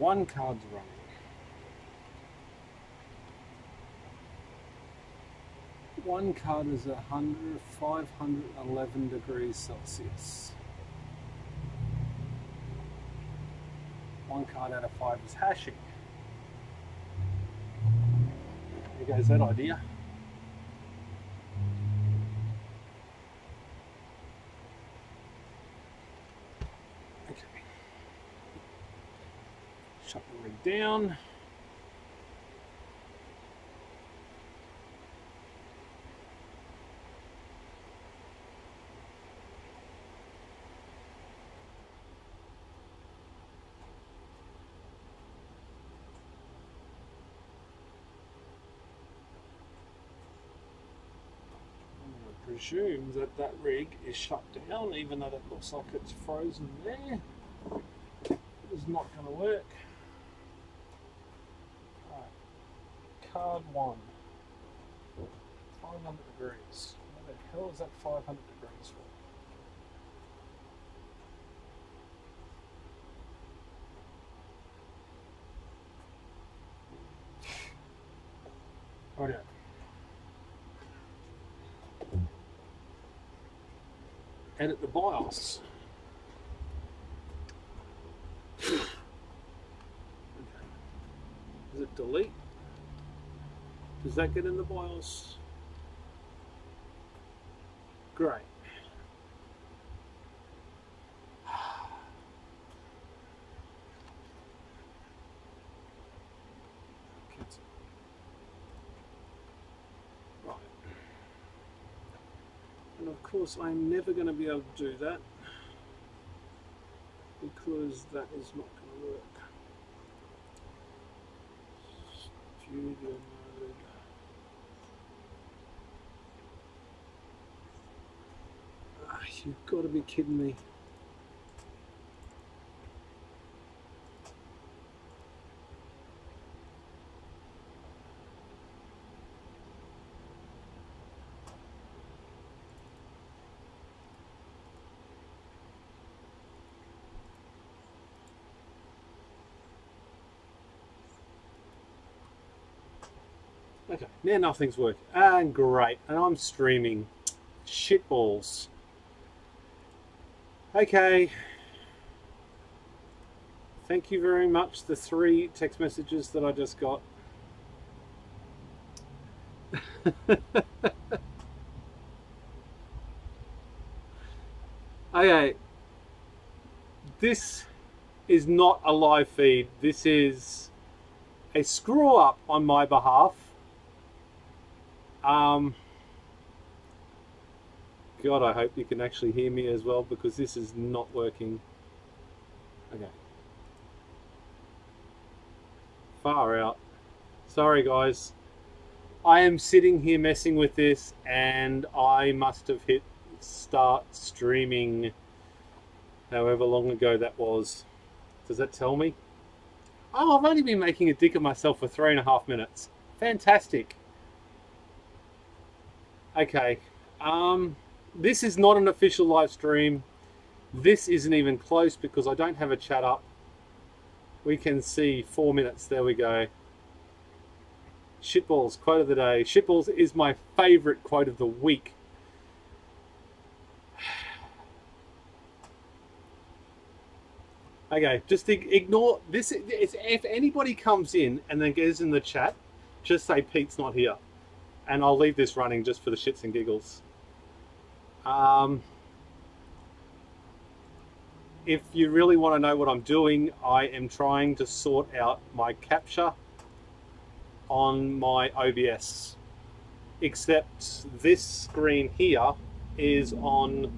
one card's running. One card is 511 degrees Celsius. One card out of 5 is hashing. There goes that idea. Okay. Shut the rig down. Presume that that rig is shut down, even though that looks like it's frozen there. It's not going to work. Right. Card 1. 500 degrees. What the hell is that 500 degrees for? Right. Edit the BIOS. Okay. Is it delete? Does that get in the BIOS? Great. Cancel. Right. And of course I'm never going to be able to do that because that is not going to work. Studio mode. You've got to be kidding me. Okay, now nothing's working. And great, and I'm streaming. Shitballs. Okay. Thank you very much. The 3 text messages that I just got. Okay. This is not a live feed. This is a screw up on my behalf. God, I hope you can actually hear me as well, because this is not working. Okay. Far out. Sorry guys. I am sitting here messing with this and I must have hit start streaming however long ago that was. Does that tell me? Oh, I've only been making a dick of myself for 3.5 minutes. Fantastic. Okay. This is not an official live stream. This isn't even close because I don't have a chat up. We can see 4 minutes. There we go. Shitballs, quote of the day. Shitballs is my favorite quote of the week. Okay, just ignore this. If anybody comes in and then gets in the chat, just say Pete's not here. And I'll leave this running just for the shits and giggles. If you really want to know what I'm doing, I am trying to sort out my capture on my OBS. Except this screen here is on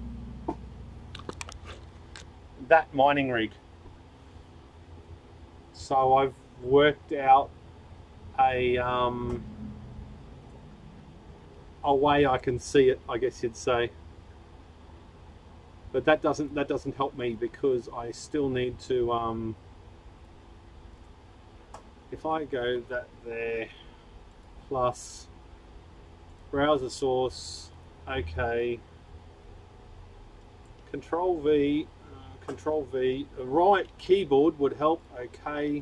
that mining rig. So I've worked out a way I can see it, I guess you'd say. But that doesn't help me because I still need to if I go that there plus browser source, okay, Control V, right keyboard would help, okay,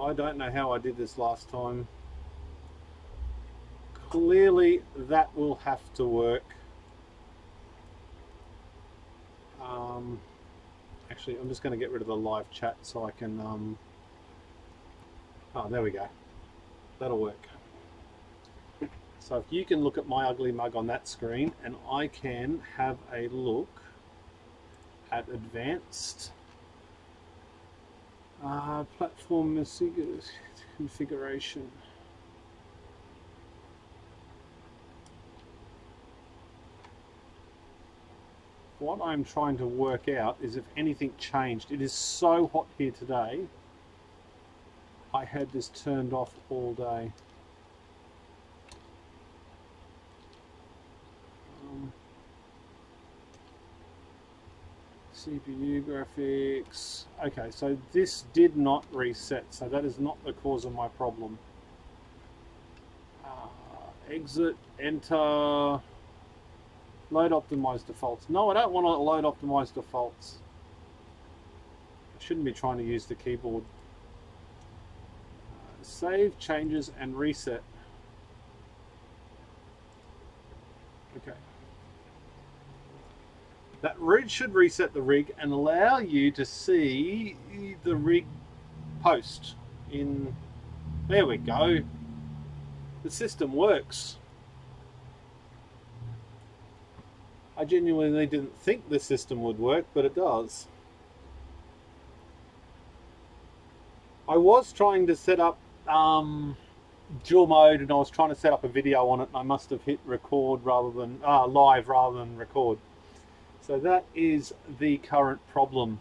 I don't know how I did this last time. Clearly that will have to work. Actually, I'm just going to get rid of the live chat so I can... oh, there we go. That'll work. So if you can look at my ugly mug on that screen, and I can have a look at advanced platform configuration. What I'm trying to work out is if anything changed. It is so hot here today. I had this turned off all day. CPU graphics. Okay, so this did not reset, so that is not the cause of my problem. Exit, enter, load optimized defaults. No, I don't want to load optimized defaults. I shouldn't be trying to use the keyboard. Save changes and reset. Okay. That rig should reset the rig and allow you to see the rig post in... There we go. The system works. I genuinely didn't think the system would work, but it does. I was trying to set up dual mode, and I was trying to set up a video on it, and I must have hit record rather than live rather than record. So that is the current problem.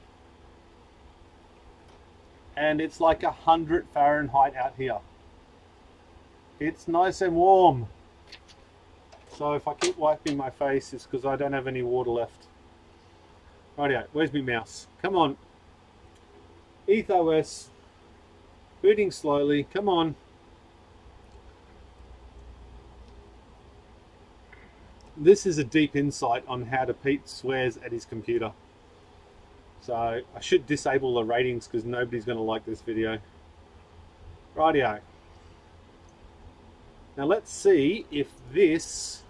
And it's like 100 Fahrenheit out here. It's nice and warm. So if I keep wiping my face, it's because I don't have any water left. Rightio, where's my mouse? Come on. ETHOS. Booting slowly, come on. This is a deep insight on how Pete swears at his computer. So I should disable the ratings because nobody's going to like this video. Rightio. Now let's see if this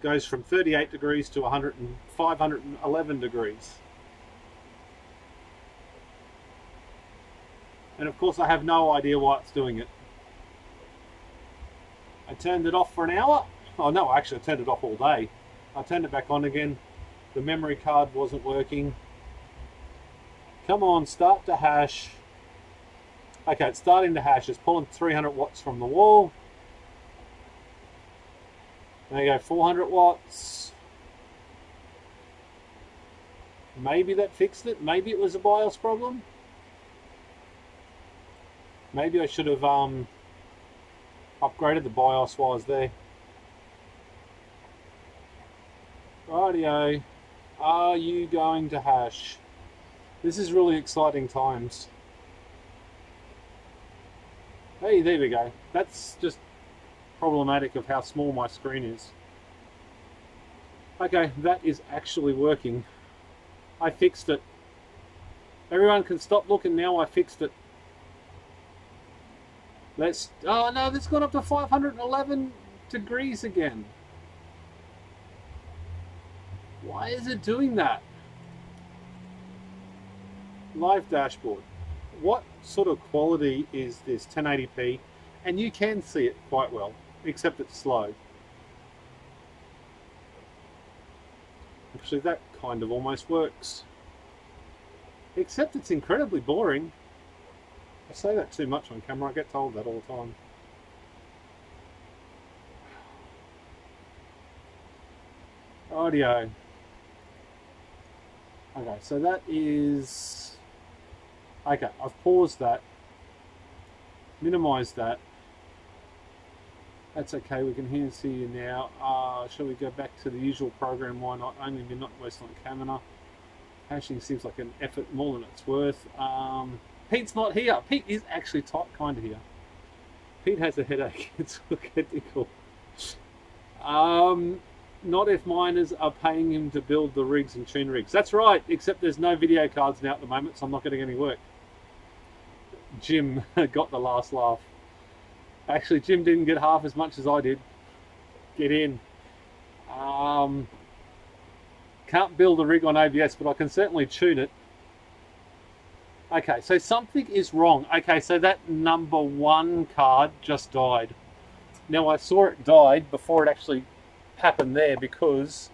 goes from 38 degrees to 511 degrees. And of course I have no idea why it's doing it. I turned it off for an hour. Oh no, actually I turned it off all day. I turned it back on again. The memory card wasn't working. Come on, start to hash. Okay, it's starting to hash. It's pulling 300 watts from the wall. There you go, 400 watts. Maybe that fixed it. Maybe it was a BIOS problem. Maybe I should have upgraded the BIOS while I was there. Rightio. Are you going to hash? This is really exciting times. Hey, there we go. That's just problematic of how small my screen is. Okay, that is actually working. I fixed it. Everyone can stop looking now. I fixed it. Let's... Oh no, that's gone up to 511 degrees again. Why is it doing that? Live dashboard. What sort of quality is this? 1080p, and you can see it quite well, except it's slow. Actually, that kind of almost works. Except it's incredibly boring. I say that too much on camera. I get told that all the time. Audio. Okay, so that is... Okay, I've paused that. Minimized that. That's okay, we can hear and see you now. Shall we go back to the usual program? Why not? Only be not waste on camera. Hashing seems like an effort more than it's worth. Pete's not here. Pete is actually kind of here. Pete has a headache. It's critical. Not if miners are paying him to build the rigs and tune rigs. That's right, except there's no video cards now at the moment, so I'm not getting any work. Jim got the last laugh. Actually, Jim didn't get half as much as I did. Get in. Can't build a rig on OBS, but I can certainly tune it. Okay, so something is wrong. Okay, so that number 1 card just died. Now I saw it died before it actually happened there because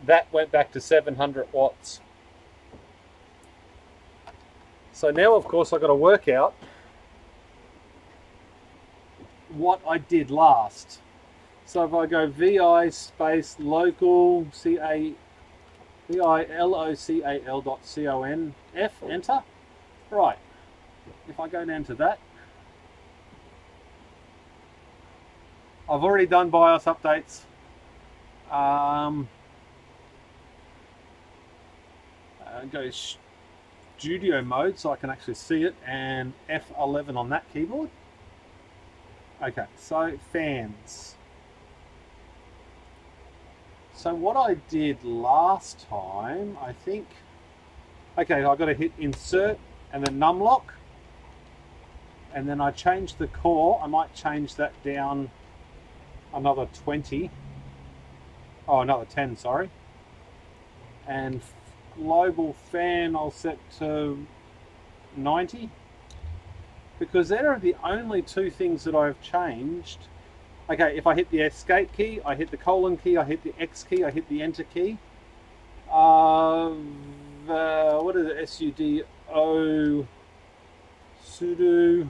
that went back to 700 watts. So now, of course, I've got to work out what I did last. So if I go VI space local VILOCAL.CONF, enter. Right. If I go down to that, I've already done BIOS updates. Go studio mode so I can actually see it, and F11 on that keyboard. Okay, so fans. So what I did last time, I think, okay, I've got to hit insert and then numlock, and then I changed the core. I might change that down another 20. Oh, another 10, sorry. And global fan I'll set to 90, because they are the only two things that I've changed. Okay, if I hit the escape key, I hit the colon key, I hit the X key, I hit the enter key. What is it? sudo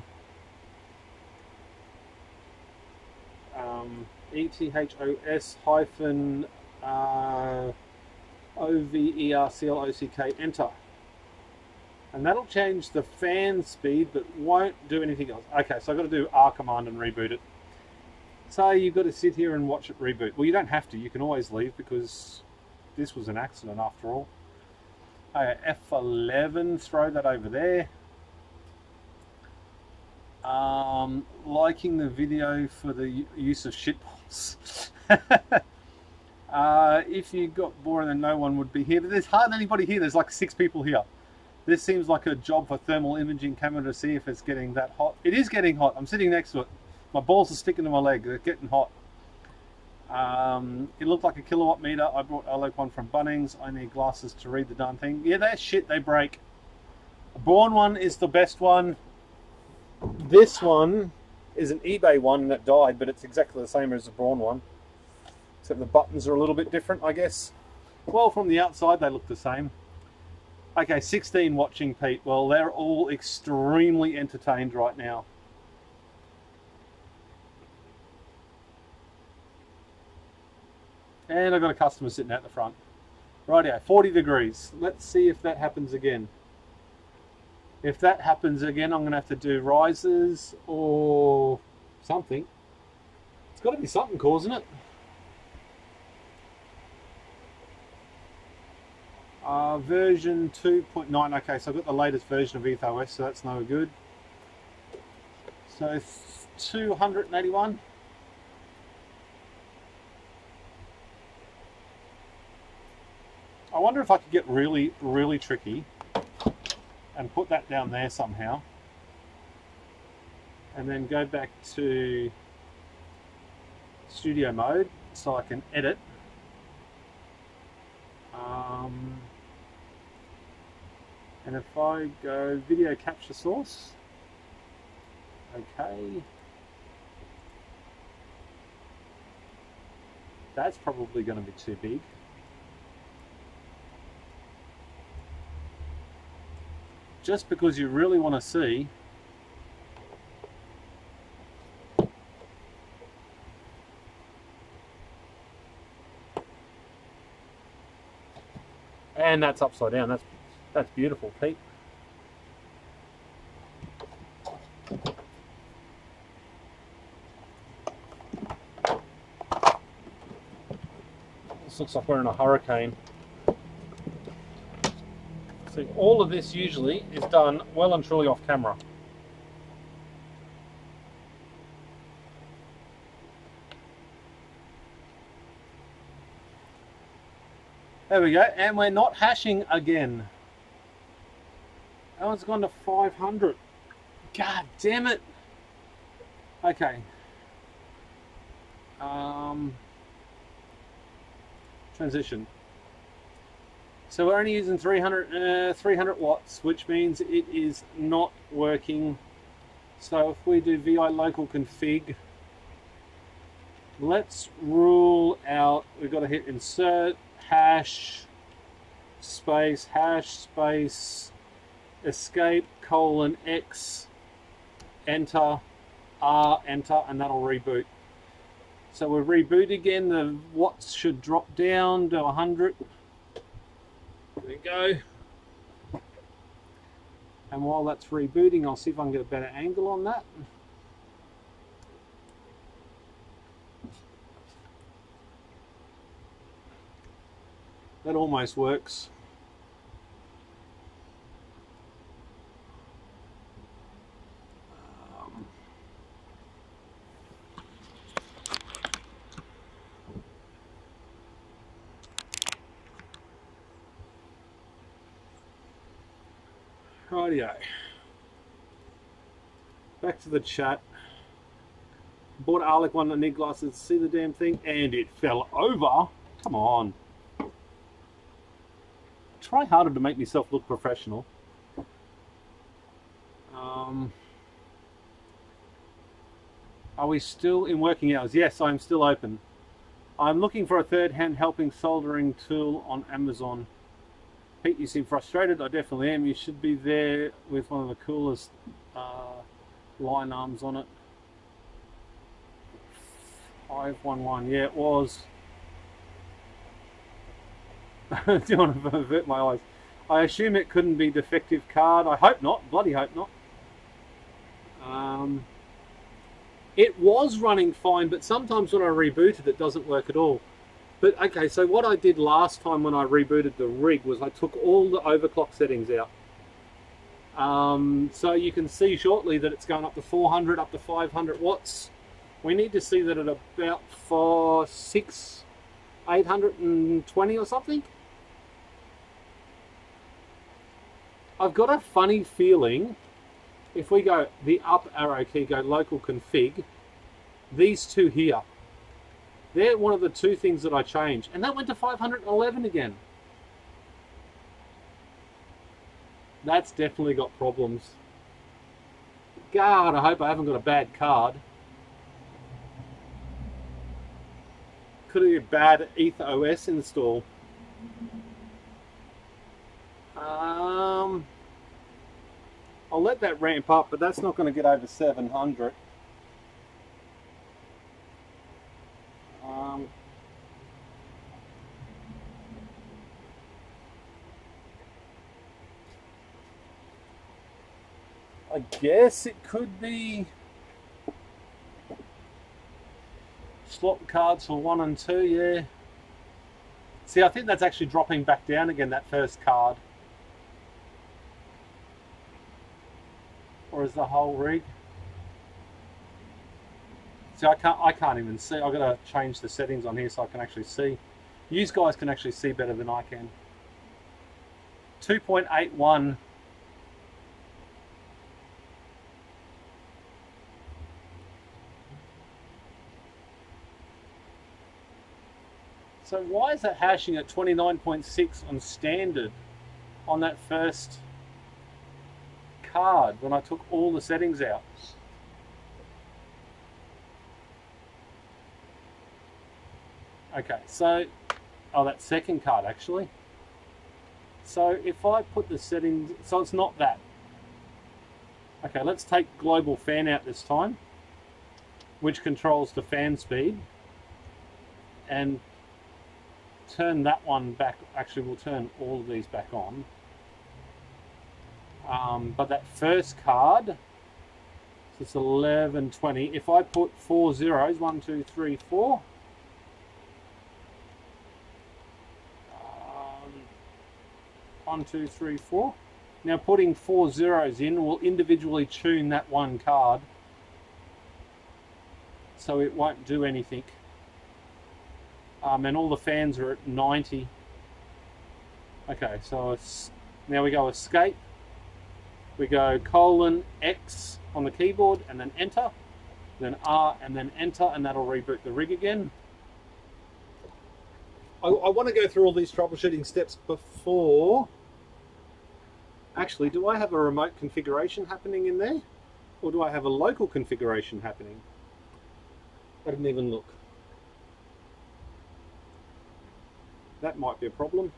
ETHOS hyphen OVERCLOCK, enter. And that'll change the fan speed, but won't do anything else. Okay, so I've got to do R command and reboot it. So you've got to sit here and watch it reboot. Well, you don't have to. You can always leave because this was an accident after all. Okay, F11, throw that over there. Liking the video for the use of shitballs. If you got boring, then no one would be here. But there's hardly anybody here. There's like 6 people here. This seems like a job for thermal imaging camera to see if it's getting that hot. It is getting hot. I'm sitting next to it. My balls are sticking to my leg. They're getting hot. It looked like a kilowatt meter. I brought a local one from Bunnings. I need glasses to read the darn thing. Yeah, they're shit. They break. A Braun one is the best one. This one is an eBay one that died, but it's exactly the same as the Braun one. Except the buttons are a little bit different, I guess. Well, from the outside, they look the same. Okay, 16 watching, Pete. Well, they're all extremely entertained right now. And I've got a customer sitting at the front. Rightio, 40 degrees. Let's see if that happens again. If that happens again, I'm going to have to do risers or something. It's got to be something causing it. Version 2.9. Okay, so I've got the latest version of ETHOS, so that's no good. So 281. I wonder if I could get really, really tricky and put that down there somehow. And then go back to studio mode so I can edit. And if I go video capture source, okay. That's probably going to be too big. Just because you really want to see and that's upside down. That's beautiful, Pete. This looks like we're in a hurricane. See, all of this usually is done well and truly off camera. There we go, and we're not hashing again. That one's gone to 500. God damn it. Okay. Transition. So we're only using 300 watts, which means it is not working. So if we do VI local config, let's rule out, we've got to hit insert, hash, space, escape, :X, enter, R, enter, and that'll reboot. So we'll reboot again, the watts should drop down to 100. There we go. And while that's rebooting, I'll see if I can get a better angle on that. That almost works. Rightio. Back to the chat. Bought Alec one that need glasses to see the damn thing, and it fell over. Come on. Try harder to make myself look professional. Are we still in working hours? Yes, I'm still open. I'm looking for a third-hand helping soldering tool on Amazon. Pete, you seem frustrated. I definitely am. You should be there with one of the coolest line arms on it. 511. Yeah, it was. Do you want to avert my eyes? I assume it couldn't be defective card. I hope not. Bloody hope not. It was running fine, but sometimes when I reboot it, it doesn't work at all. But okay, so what I did last time when I rebooted the rig was I took all the overclock settings out. So you can see shortly that it's going up to 400, up to 500 watts. We need to see that at about 820 or something. I've got a funny feeling if we go the up arrow key, go local config, these two here, they're one of the two things that I changed. And that went to 511 again. That's definitely got problems. God, I hope I haven't got a bad card. Could it be a bad ETHOS install? I'll let that ramp up, but that's not going to get over 700. I guess it could be swap cards for 1 and 2, yeah. See, I think that's actually dropping back down again, that first card. Or is the whole rig? See, I can't even see. I've got to change the settings on here so I can actually see. You guys can actually see better than I can. 2.81. So why is that hashing at 29.6 on standard on that first card when I took all the settings out? Okay, so, oh, that second card actually. So if I put the settings, so it's not that. Okay, let's take global fan out this time, which controls the fan speed, and turn that one back. Actually, we'll turn all of these back on. But that first card, so it's 1120. If I put 4 zeros, 1, 2, 3, 4. 1, 2, 3, 4. Now putting 4 zeros in will individually tune that one card, so it won't do anything. And all the fans are at 90. Okay, so it's now we go escape. We go :X on the keyboard and then enter, then R and then enter, and that'll reboot the rig again. I want to go through all these troubleshooting steps before. Actually, do I have a remote configuration happening in there? Or do I have a local configuration happening? I didn't even look. That might be a problem.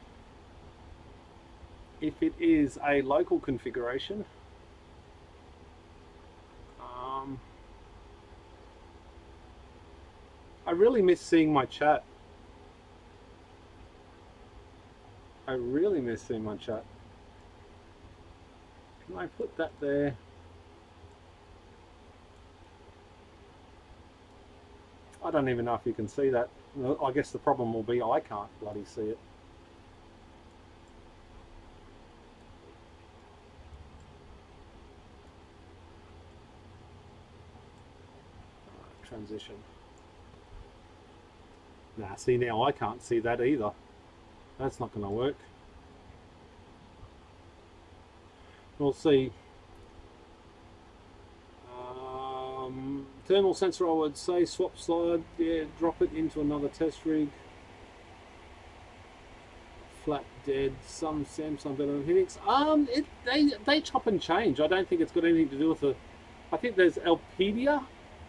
If it is a local configuration, I really miss seeing my chat. I really miss seeing my chat. Can I put that there? I don't even know if you can see that. I guess the problem will be I can't bloody see it. Transition. Nah, see, now I can't see that either. That's not going to work. We'll see. Thermal sensor, I would say swap slide. Yeah, drop it into another test rig. Flat dead. Some Samsung better than Phoenix. They chop and change. I don't think it's got anything to do with the. I think there's Elpedia,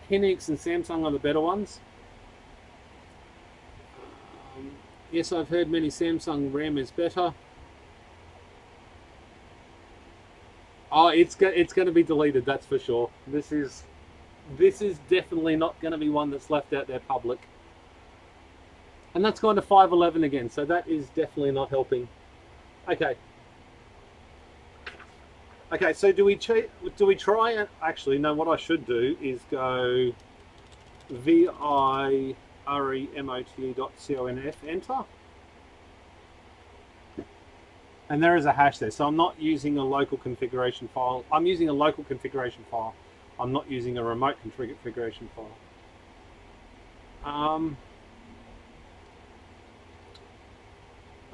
Phoenix, and Samsung are the better ones. Yes, I've heard many Samsung RAM is better. Oh, it's going to be deleted, that's for sure. This is definitely not going to be one that's left out there public. And that's going to 511 again, so that is definitely not helping. Okay. Okay, so do we try and actually no? What I should do is go viremote.conf, enter, and there is a hash there. So I'm not using a local configuration file. I'm using a local configuration file. I'm not using a remote configuration file.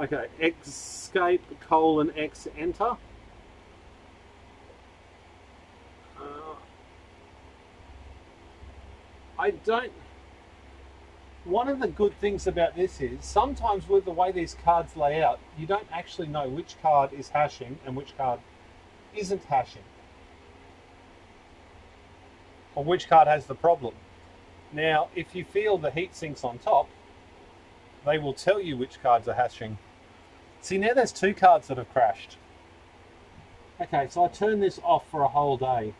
Okay, escape :X, enter. One of the good things about this is sometimes with the way these cards lay out, you don't actually know which card is hashing and which card isn't hashing, or which card has the problem. Now, if you feel the heat sinks on top, they will tell you which cards are hashing. See, now there's two cards that have crashed. Okay, so I turn this off for a whole day.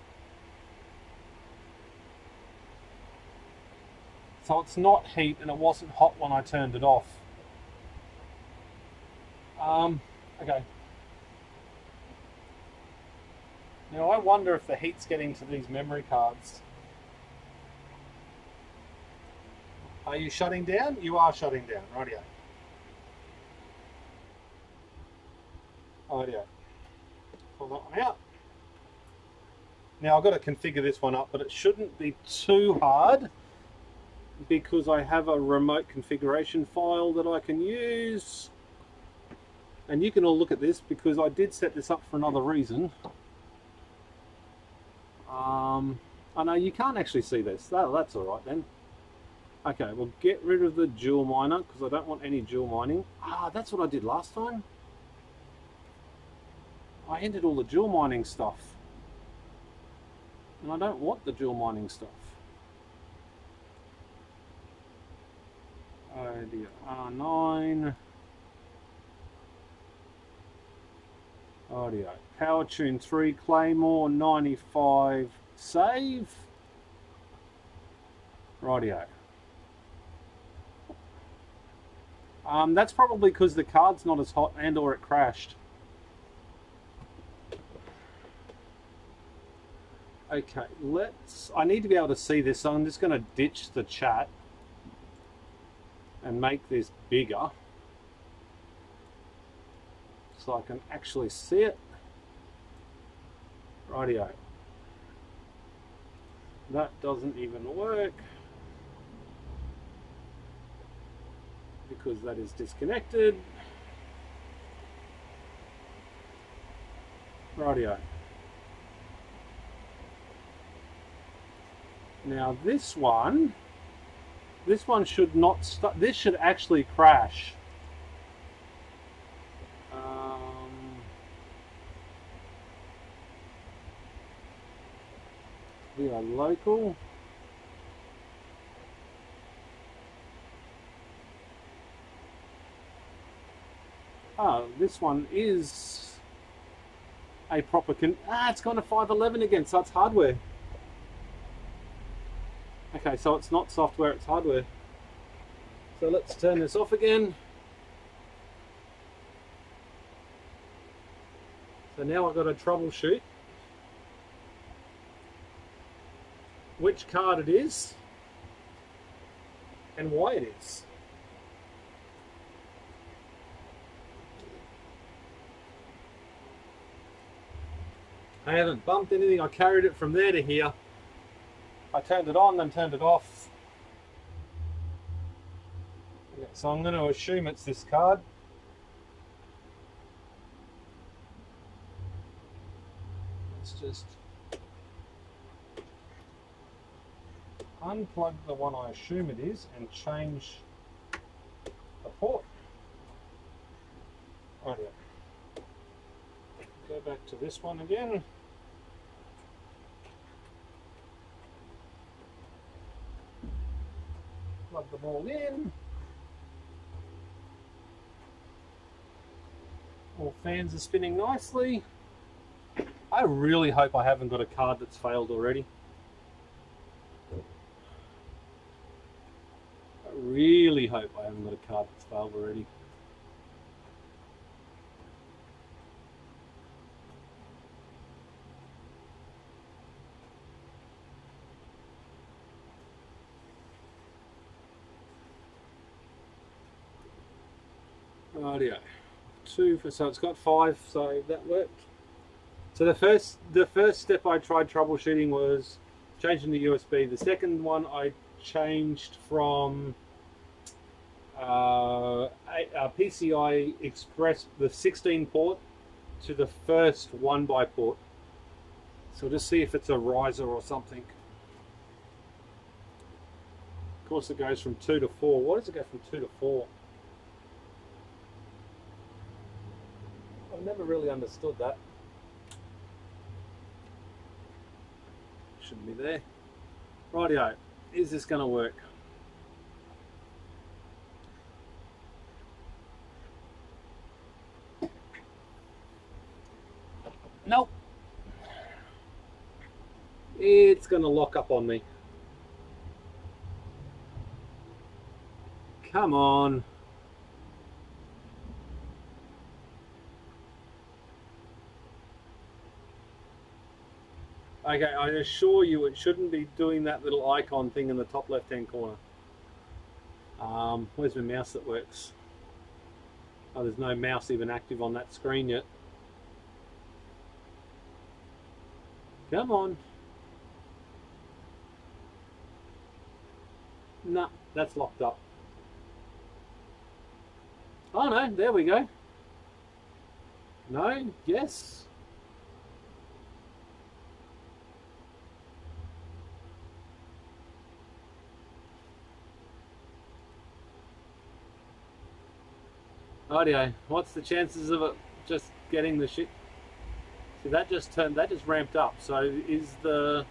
So it's not heat, and it wasn't hot when I turned it off. Okay. Now I wonder if the heat's getting to these memory cards. Are you shutting down? You are shutting down, rightio. Rightio. Pull that one out. Now I've got to configure this one up, but it shouldn't be too hard, because I have a remote configuration file that I can use. And you can all look at this because I did set this up for another reason. I know you can't actually see this. That's all right then. Okay, we'll get rid of the dual miner because I don't want any dual mining. That's what I did last time. I ended all the dual mining stuff. And I don't want the dual mining stuff. Oh dear, R9. Oh dear. Power Tune 3, Claymore 95, save. Rightio. That's probably because the card's not as hot and or it crashed. Okay, I need to be able to see this, so I'm just going to ditch the chat and make this bigger so I can actually see it. Rightio. That doesn't even work because that is disconnected. Rightio. Now this one should not start. This should actually crash. We are local. Oh, this one is a proper it's gone to 511 again, so it's hardware. Okay, so it's not software, it's hardware. So let's turn this off again. So now I've got to troubleshoot which card it is and why it is. I haven't bumped anything, I carried it from there to here. I turned it on, then turned it off. Okay, so I'm going to assume it's this card. Let's just unplug the one I assume it is and change the port. Right here. Go back to this one again. Plug them all in. All fans are spinning nicely. I really hope I haven't got a card that's failed already. I really hope I haven't got a card that's failed already. Rightio. So it's got 5, so that worked. So the first step I tried troubleshooting was changing the USB. The second one I changed from a PCI Express, the 16 port, to the first 1x port. So just see if it's a riser or something. Of course it goes from 2 to 4. Why does it go from 2 to 4? I've never really understood that. Shouldn't be there. Rightio, is this going to work? Nope. It's going to lock up on me. Come on. Okay, I assure you it shouldn't be doing that little icon thing in the top left hand corner. Where's my mouse that works? Oh, there's no mouse even active on that screen yet. Come on. Nah, that's locked up. Oh no, there we go. No, yes. Rightio, what's the chances of it just getting the shit? See, that just ramped up. So is the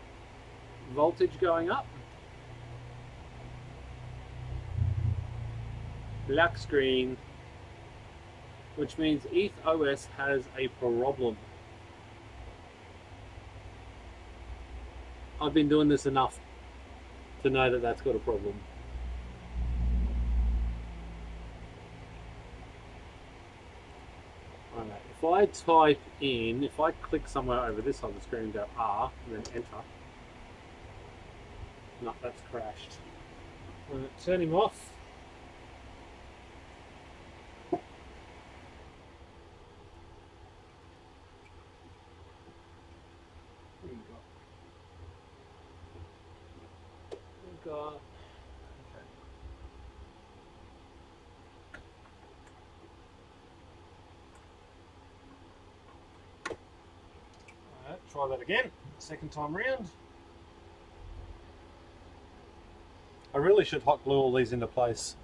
voltage going up? Black screen, which means ETHOS has a problem. I've been doing this enough to know that that's got a problem. If I type in, if I click somewhere over this side of the screen and go R and then enter, no, that's crashed. I'm going to turn him off. Try that again, second time round. I really should hot glue all these into place.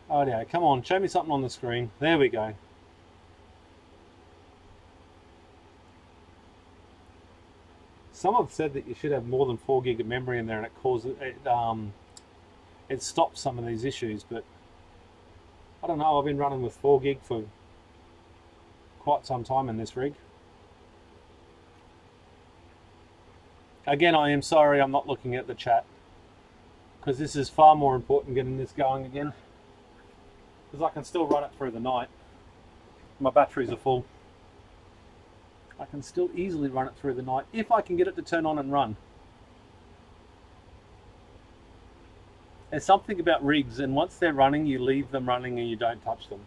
Oh yeah, come on, show me something on the screen. There we go. Some have said that you should have more than 4 gig of memory in there, and it causes it stops some of these issues. But I don't know. I've been running with 4 gig for quite some time in this rig. Again, I am sorry I'm not looking at the chat, because this is far more important, getting this going again. Because I can still run it through the night. My batteries are full. I can still easily run it through the night if I can get it to turn on and run. There's something about rigs, and once they're running, you leave them running and you don't touch them.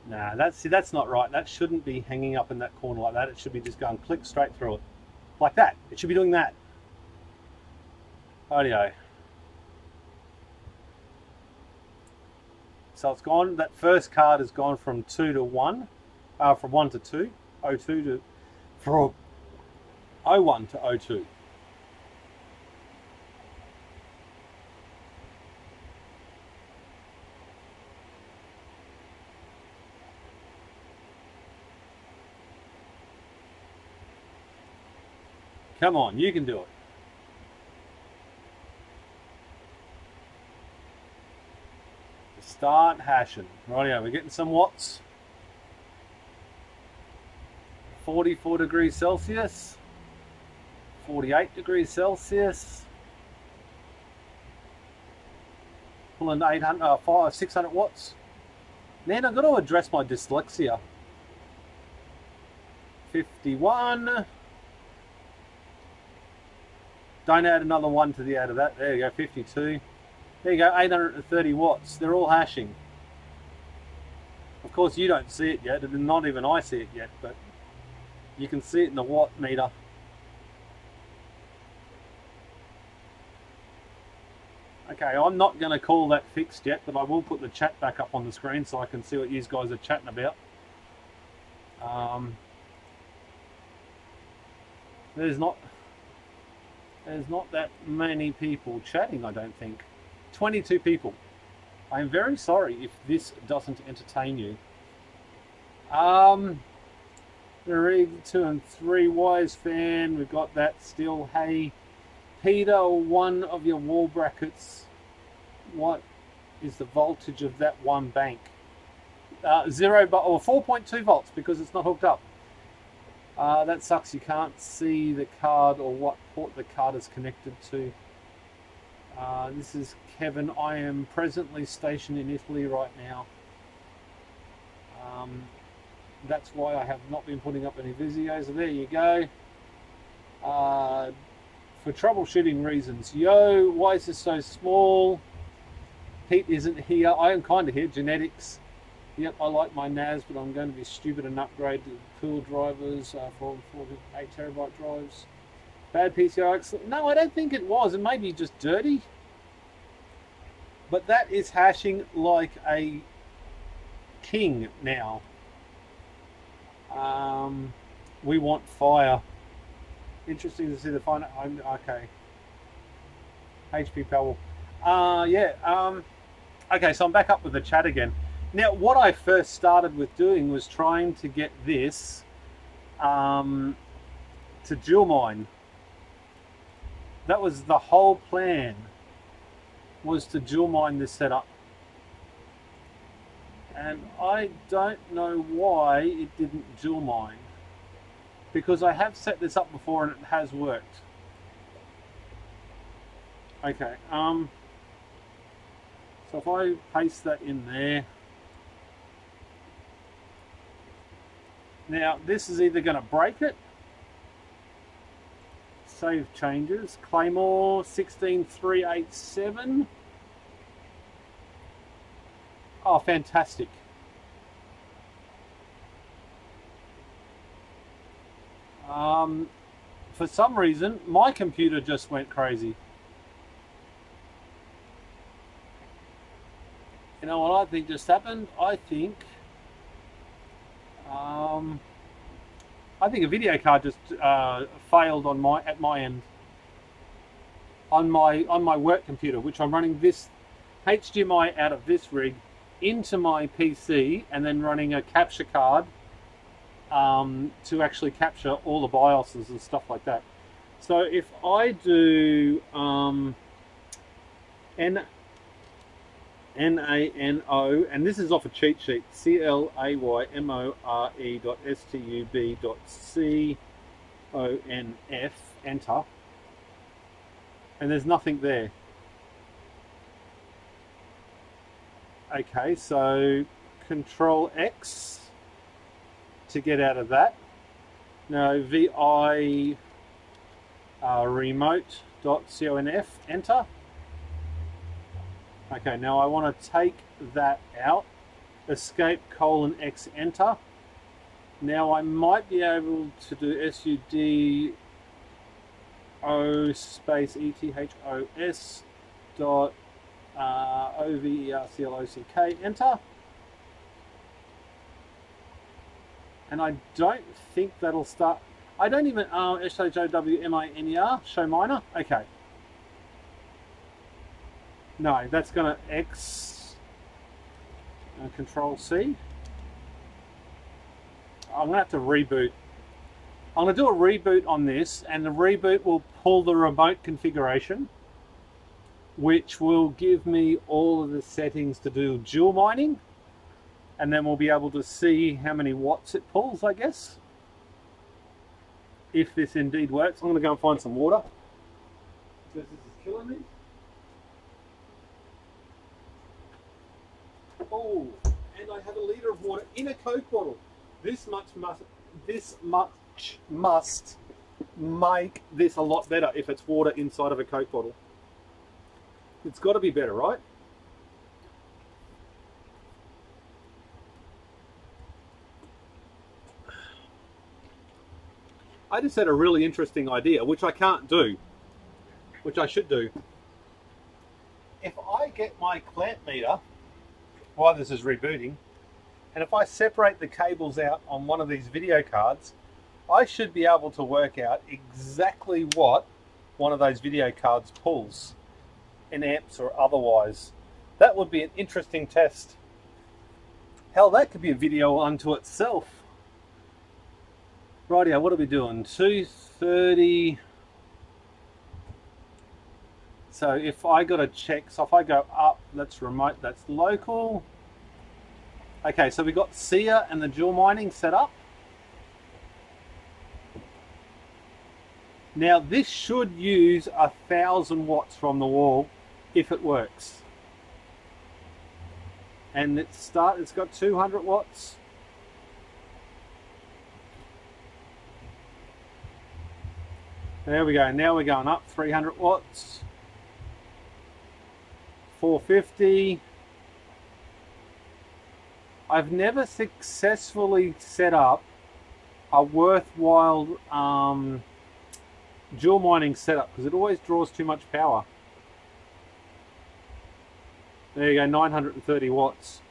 Nah, that's not right. That shouldn't be hanging up in that corner like that. It should be just going click straight through it. Like that. It should be doing that. Audio. So it's gone, that first card has gone from 2 to 1, from 1 to 2, 02 to, from 01 to 02. Come on, you can do it. Start hashing. Rightio, we're getting some watts. 44 degrees Celsius. 48 degrees Celsius. Pulling 600 watts. Man, I've got to address my dyslexia. 51. Don't add another 1 to the out of that. There you go, 52. There you go, 830 watts. They're all hashing. Of course, you don't see it yet, and not even I see it yet, but you can see it in the watt meter. Okay, I'm not going to call that fixed yet, but I will put the chat back up on the screen so I can see what you guys are chatting about. There's not that many people chatting, I don't think. 22 people. I'm very sorry if this doesn't entertain you. The rig 2 and 3 wise fan, we've got that still. Hey Peter, one of your wall brackets, what is the voltage of that one bank? 4.2 volts, because it's not hooked up. That sucks, you can't see the card or what port the card is connected to. This is Kevin. I am presently stationed in Italy right now. That's why I have not been putting up any videos. So there you go. For troubleshooting reasons. Yo, why is this so small? Pete isn't here. I am kind of here. Genetics. Yep, I like my NAS, but I'm going to be stupid and upgrade to pool drivers for 8 terabyte drives. Bad PCI. No, I don't think it was. It may be just dirty. But that is hashing like a king now. We want fire. Interesting to see the fire. Okay. HBPowerwall. Okay, so I'm back up with the chat again. Now, what I first started with doing was trying to get this to dual mine. That was the whole plan, was to dual mine this setup. And I don't know why it didn't dual mine, because I have set this up before and it has worked. Okay, so if I paste that in there, now this is either going to break it. Save changes. Claymore 16387. Oh, fantastic. For some reason, my computer just went crazy. You know what I think just happened? I think I think a video card just failed on at my end. On my work computer, which I'm running this HDMI out of this rig into my PC and then running a capture card to actually capture all the BIOSes and stuff like that. So if I do NANO, and this is off a cheat sheet, CLAYMORE.stub.CONF, enter, and there's nothing there. Okay, so Control X to get out of that. Now VI remote.conf, enter. Okay, now I want to take that out. Escape :X, enter. Now I might be able to do sudo space ETHOS dot overclock, enter. And I don't think that'll start. I don't even SHOWMINER, show minor. Okay. No, that's gonna X Control C. I'm gonna have to reboot. I'm gonna do a reboot on this, and the reboot will pull the remote configuration, which will give me all of the settings to do dual mining, and then we'll be able to see how many watts it pulls, I guess, if this indeed works. I'm going to go and find some water because this is killing me. Oh, and I have a litre of water in a Coke bottle. This much must make this a lot better if it's water inside of a Coke bottle. It's got to be better, right? I just had a really interesting idea, which I can't do, which I should do. If I get my clamp meter while this is rebooting, and if I separate the cables out on one of these video cards, I should be able to work out exactly what one of those video cards pulls, in amps or otherwise. That would be an interesting test. Hell, that could be a video unto itself. Rightio, what are we doing? 230. So if I got to check, so if I go up, that's remote, that's local. Okay, so we got SIA and the dual mining set up. Now this should use 1,000 watts from the wall if it works. And it's got 200 watts. There we go, now we're going up, 300 watts, 450. I've never successfully set up a worthwhile dual mining setup because it always draws too much power. There you go, 930 watts.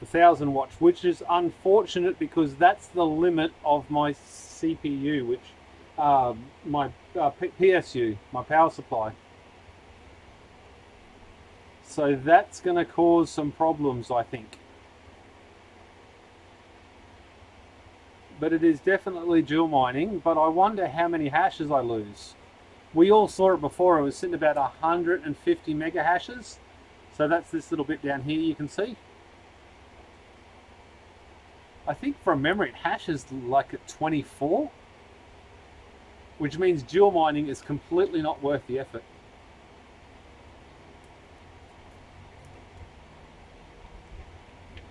1,000 watts, which is unfortunate because that's the limit of my CPU, which my PSU, my power supply. So that's going to cause some problems, I think. But it is definitely dual mining, but I wonder how many hashes I lose. We all saw it before, it was sitting about 150 mega hashes. So that's this little bit down here you can see. I think from memory it hashes like at 24, which means dual mining is completely not worth the effort.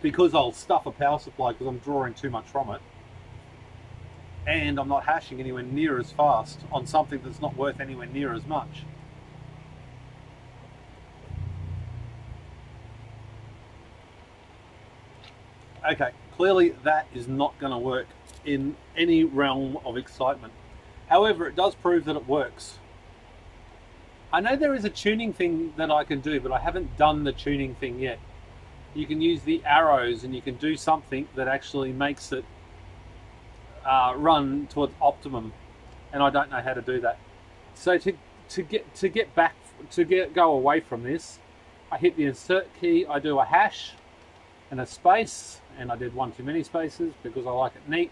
Because I'll stuff a power supply because I'm drawing too much from it, and I'm not hashing anywhere near as fast on something that's not worth anywhere near as much. Okay, clearly that is not going to work in any realm of excitement. However, it does prove that it works. I know there is a tuning thing that I can do, but I haven't done the tuning thing yet. you can use the arrows and you can do something that actually makes it run towards optimum, and I don't know how to do that. So to go away from this, I hit the insert key, I do a hash and a space, and I did one too many spaces because I like it neat.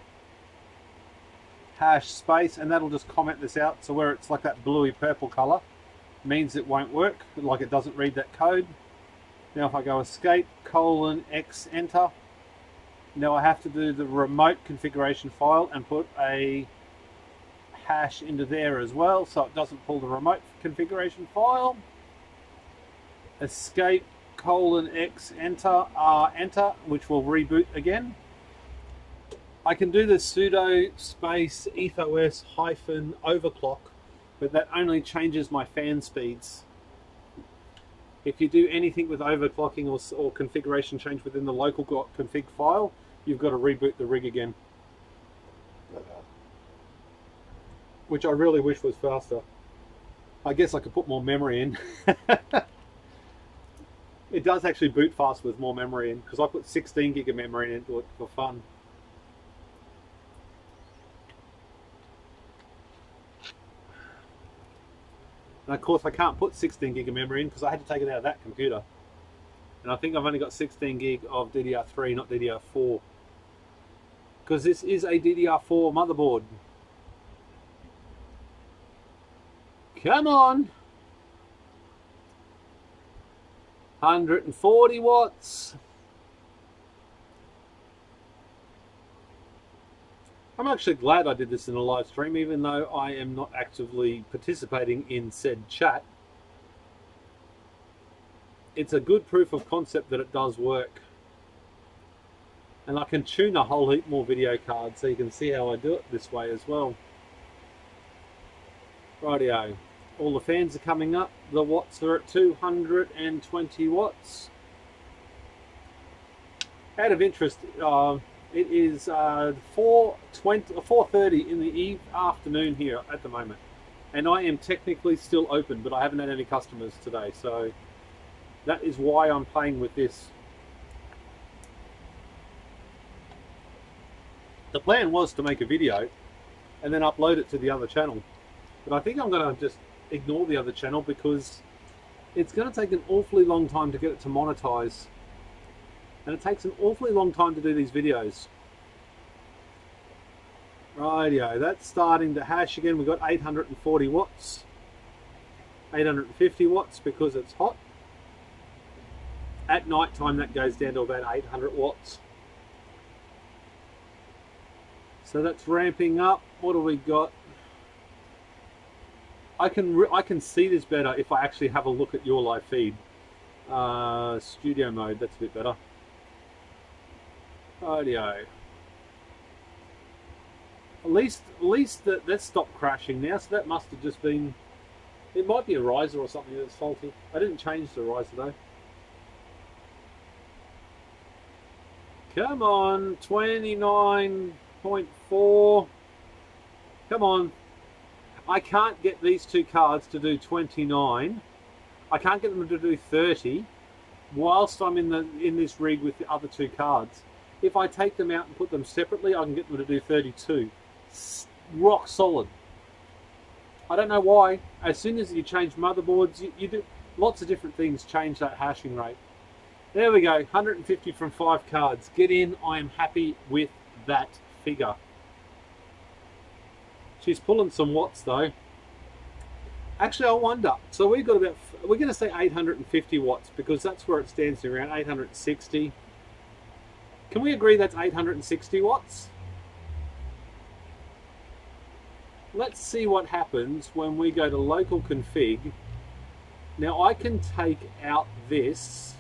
Hash space, and that'll just comment this out. So where it's like that bluey purple color means it won't work, like it doesn't read that code. Now if I go escape :X enter, now I have to do the remote configuration file and put a hash into there as well, so it doesn't pull the remote configuration file. Escape :X enter enter, which will reboot again. I can do the sudo space ethos -overclock, but that only changes my fan speeds. If you do anything with overclocking or configuration change within the local config file, you've got to reboot the rig again, which I really wish was faster. I guess I could put more memory in. It does actually boot fast with more memory in, because I put 16 gig of memory into it for fun. And of course I can't put 16 gig of memory in because I had to take it out of that computer. And I think I've only got 16 gig of DDR3, not DDR4. Because this is a DDR4 motherboard. Come on! 140 watts. I'm actually glad I did this in a live stream, even though I am not actively participating in said chat. It's a good proof of concept that it does work. And I can tune a whole heap more video cards, so you can see how I do it this way as well. Rightio. All the fans are coming up. The watts are at 220 watts. Out of interest, it is 4:30 in the afternoon here at the moment, and I am technically still open, but I haven't had any customers today, so that is why I'm playing with this. The plan was to make a video and then upload it to the other channel, but I think I'm going to just ignore the other channel because it's going to take an awfully long time to get it to monetize. And it takes an awfully long time to do these videos. Rightio, that's starting to hash again. We've got 840 watts. 850 watts because it's hot. At night time that goes down to about 800 watts. So that's ramping up. What do we got? I can see this better if I actually have a look at your live feed. Studio mode, that's a bit better. Rightio. At least that stopped crashing now, so that must have just been... It might be a riser or something that's faulty. I didn't change the riser though. Come on, 29.4. Come on. I can't get these two cards to do 29. I can't get them to do 30 whilst I'm in this rig with the other two cards. If I take them out and put them separately, I can get them to do 32. Rock solid. I don't know why. As soon as you change motherboards, you do lots of different things change that hashing rate. There we go, 150 from 5 cards. Get in, I am happy with that figure. She's pulling some watts though. Actually, I wonder, so we've got about, we're going to say 850 watts because that's where it stands around 860. Can we agree that's 860 watts? Let's see what happens when we go to local config. Now I can take out this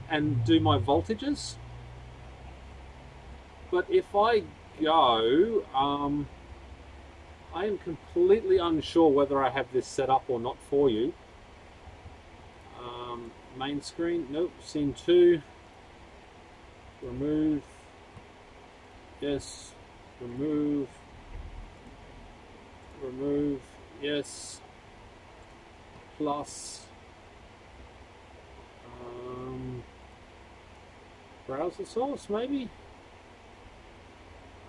and do my voltages. But if I go, I am completely unsure whether I have this set up or not for you. Main screen, nope, scene 2. Remove, yes, remove, remove, yes, plus, Browser source, maybe?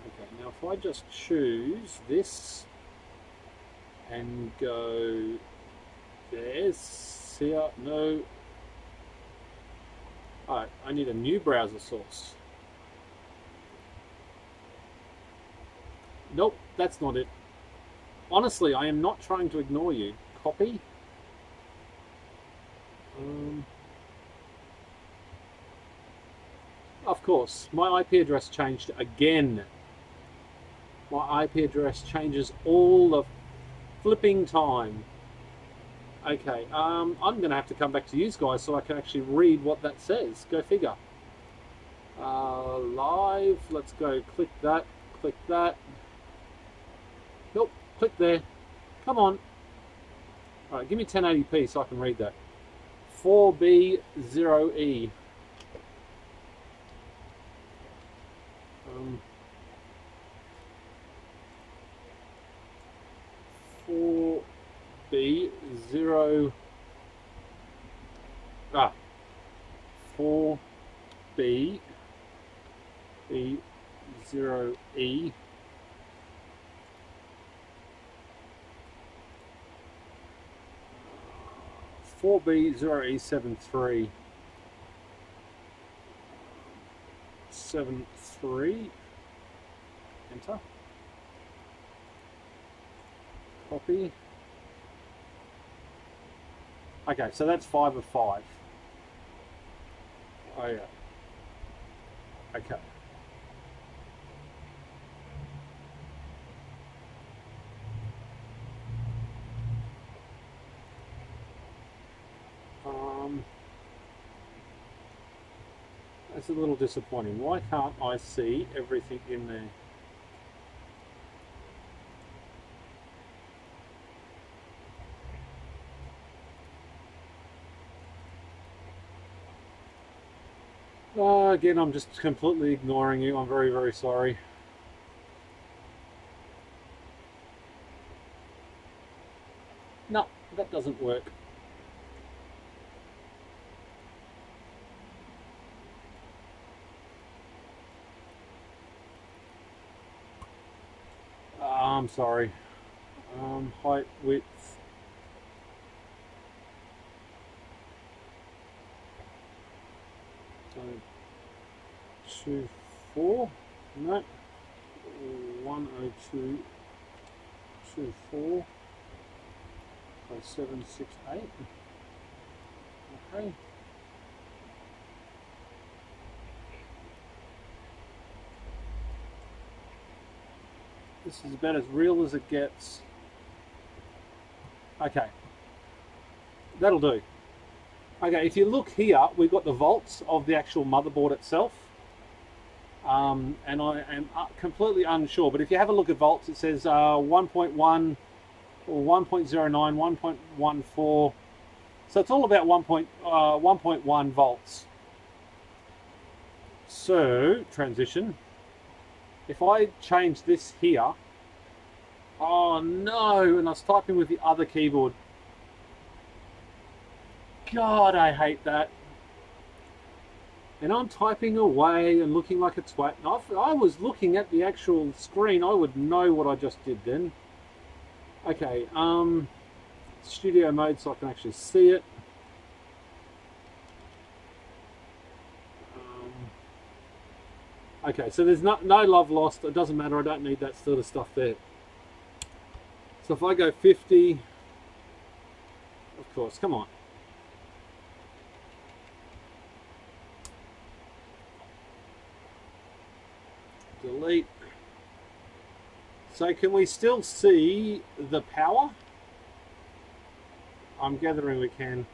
Okay, now if I just choose this and go there, here, no. Alright, I need a new browser source. Nope, that's not it. Honestly, I am not trying to ignore you. Copy. Of course, my IP address changed again. My IP address changes all the flipping time. Okay, I'm going to have to come back to you guys so I can actually read what that says. Go figure. Live, let's go. Click that, click that. Nope, click there. Come on. Alright, give me 1080p so I can read that. 4B0E. 4B0 4B0E 4B0E73 73. Enter. Copy. Okay, so that's 5 of 5. Oh yeah. Okay. That's a little disappointing. Why can't I see everything in there? Again, I'm just completely ignoring you. I'm very, very sorry. No, that doesn't work. I'm sorry. Height, width. So 24. No. 102. 24. So 768. Okay. This is about as real as it gets. Okay. That'll do. Okay, if you look here, we've got the volts of the actual motherboard itself. And I am completely unsure, but if you have a look at volts, it says 1.1 or 1.09, 1.14. So it's all about 1.1 volts. So, transition. If I change this here, oh no, and I was typing with the other keyboard. God, I hate that. And I'm typing away and looking like a twat. And if I was looking at the actual screen, I would know what I just did then. Okay, studio mode so I can actually see it. Okay, so there's no love lost. It doesn't matter. I don't need that sort of stuff there. So if I go 50, of course, come on. Delete. So can we still see the power? I'm gathering we can.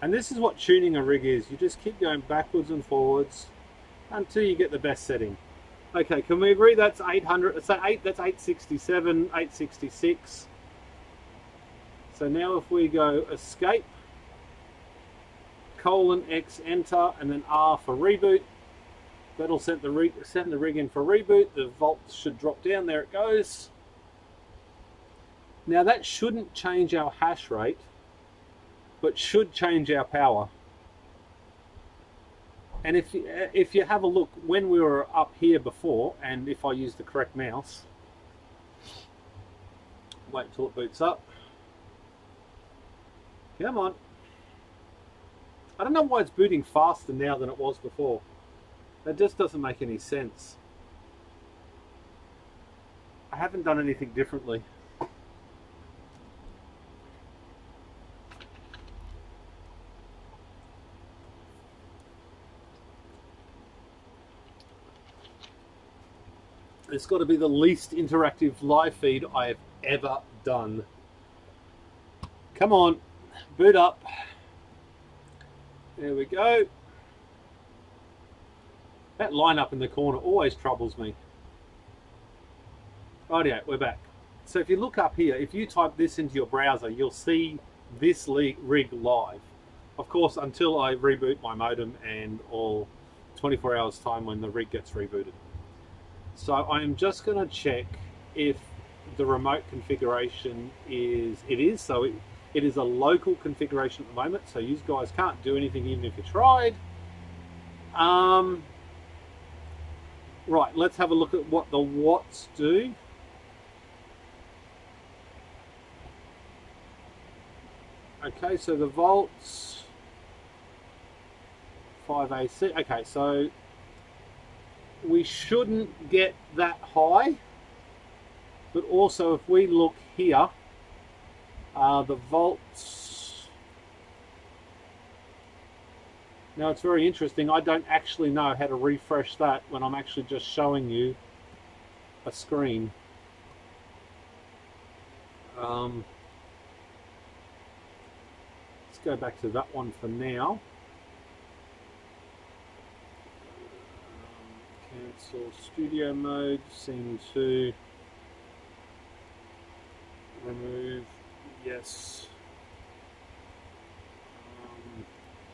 And this is what tuning a rig is. You just keep going backwards and forwards until you get the best setting. Okay, can we agree that's 800? So that's 867, 866. So now if we go escape, :X enter, and then R for reboot, that'll send the rig in for reboot. The volts should drop down. There it goes. Now that shouldn't change our hash rate, but should change our power. And if you have a look, when we were up here before, and if I use the correct mouse, wait till it boots up. Come on. I don't know why it's booting faster now than it was before. That just doesn't make any sense. I haven't done anything differently. It's got to be the least interactive live feed I have ever done. Come on, boot up. There we go. That line up in the corner always troubles me. Rightio, we're back. So if you look up here, if you type this into your browser, you'll see this rig live. Of course, until I reboot my modem and all 24 hours time when the rig gets rebooted. So I'm just going to check if the remote configuration is, so it is a local configuration at the moment, so you guys can't do anything even if you tried. Right, let's have a look at what the watts do. Okay, so the volts, 5 AC, okay, so we shouldn't get that high, but also if we look here, the volts, now it's very interesting, I don't actually know how to refresh that when I'm actually just showing you a screen. Let's go back to that one for now. Cancel studio mode, scene 2, remove, yes,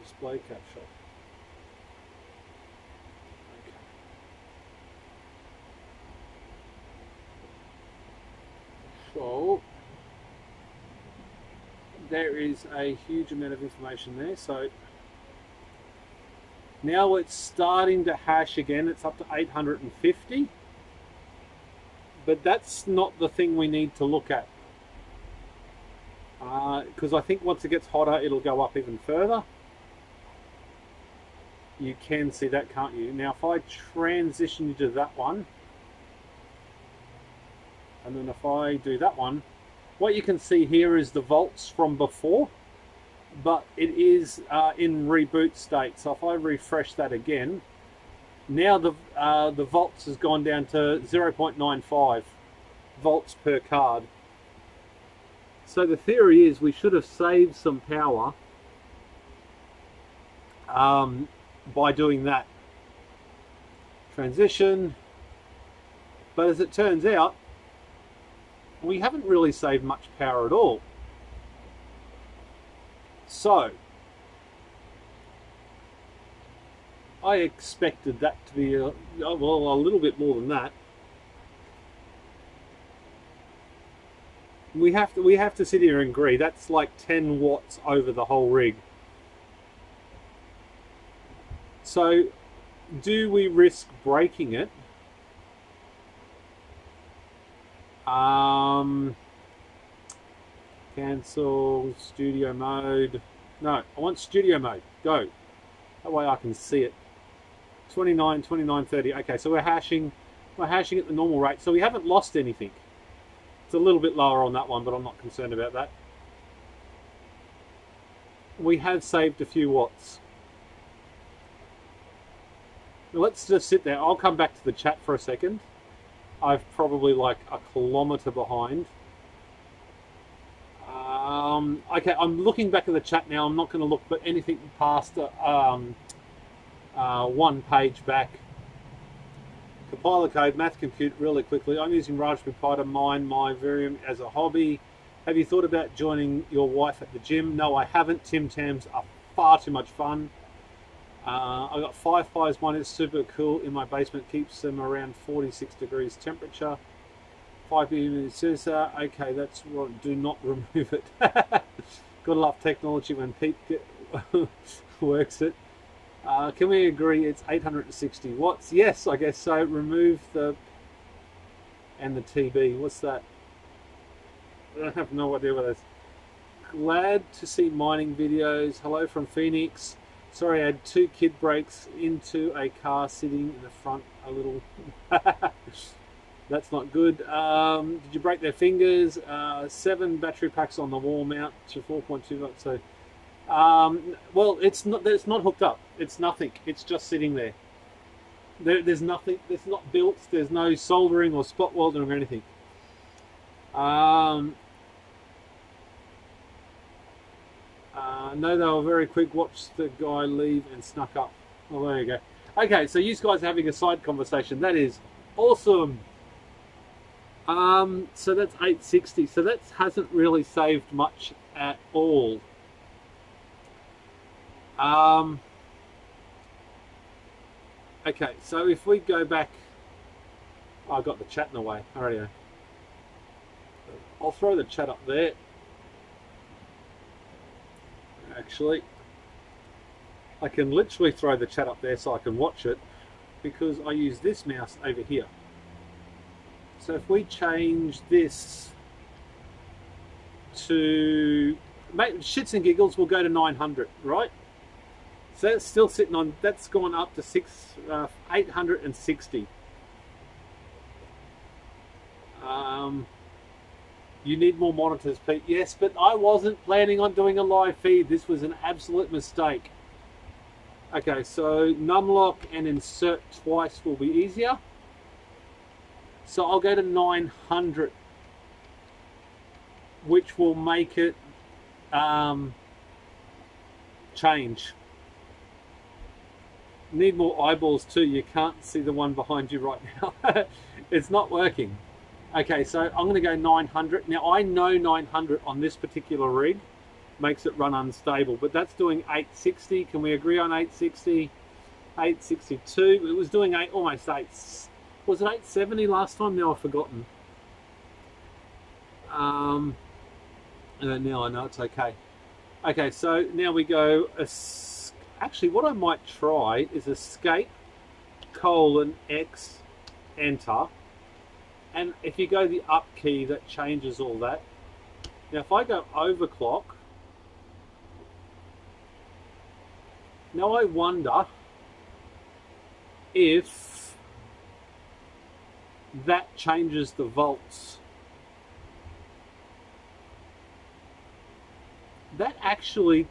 display capture, okay. So there is a huge amount of information there, so now it's starting to hash again. It's up to 850. But that's not the thing we need to look at. Because I think once it gets hotter, it'll go up even further. You can see that, can't you? Now, if I transition you to that one, and then if I do that one, what you can see here is the volts from before. But it is in reboot state, so if I refresh that again, now the volts has gone down to 0.95 volts per card. So the theory is we should have saved some power by doing that. Transition, but as it turns out, we haven't really saved much power at all. So, I expected that to be, well, a little bit more than that. We have to sit here and agree, that's like 10 watts over the whole rig. So, do we risk breaking it? Cancel studio mode. No, I want studio mode. Go. That way I can see it. 29, 29, 30. Okay, so we're hashing at the normal rate. So we haven't lost anything. It's a little bit lower on that one, but I'm not concerned about that. We have saved a few watts. Now let's just sit there. I'll come back to the chat for a second. I've probably like a kilometre behind. Okay, I'm looking back at the chat now. I'm not going to look but anything past one page back. Compiler code, math compute really quickly. I'm using Raspberry Pi to mine my Virium as a hobby. Have you thought about joining your wife at the gym? No, I haven't. Tim Tams are far too much fun. I've got 5 Pis. One is super cool in my basement. Keeps them around 46 degrees temperature. 5 sensor. Okay, that's right. Do not remove it. Gotta love technology when Pete works it. Can we agree it's 860 watts? Yes, I guess so. Remove the and the TB. What's that? I have no idea what that is. Glad to see mining videos. Hello from Phoenix. Sorry, I had 2 kid breaks into a car sitting in the front a little. That's not good. Did you break their fingers? 7 battery packs on the wall mount to 4.2 volts. So, well, it's not hooked up. It's nothing. It's just sitting there. There's nothing. It's not built. There's no soldering or spot welding or anything. No, they were very quick. Watch the guy leave and snuck up. Oh, there you go. Okay, so you guys are having a side conversation. That is awesome. So that's 860. So that hasn't really saved much at all. Okay, so if we go back, oh, I got the chat in the way. Alrighty. I'll throw the chat up there. Actually, I can literally throw the chat up there so I can watch it because I use this mouse over here. So if we change this to shits and giggles, we'll go to 900, right? So that's still sitting on, that's gone up to 860. You need more monitors, Pete. Yes, but I wasn't planning on doing a live feed. This was an absolute mistake. Okay, so numlock and insert twice will be easier. So I'll go to 900, which will make it change. Need more eyeballs too. You can't see the one behind you right now. It's not working. Okay, so I'm going to go 900. Now I know 900 on this particular rig makes it run unstable, but that's doing 860. Can we agree on 860? 862. It was doing almost 8. Was it 870 last time? Now I've forgotten. And now I know it's okay. Okay, so now we go. Actually, what I might try is escape : X enter. And if you go the up key, that changes all that. Now if I go overclock, now I wonder if that changes the volts. That actually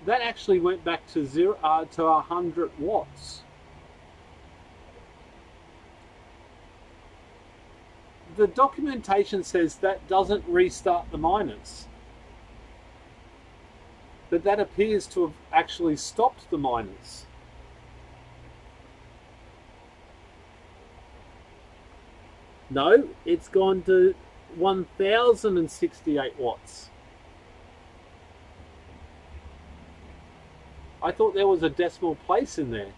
went back to 100 watts. The documentation says that doesn't restart the miners. But that appears to have actually stopped the miners. No, it's gone to 1068 watts. I thought there was a decimal place in there.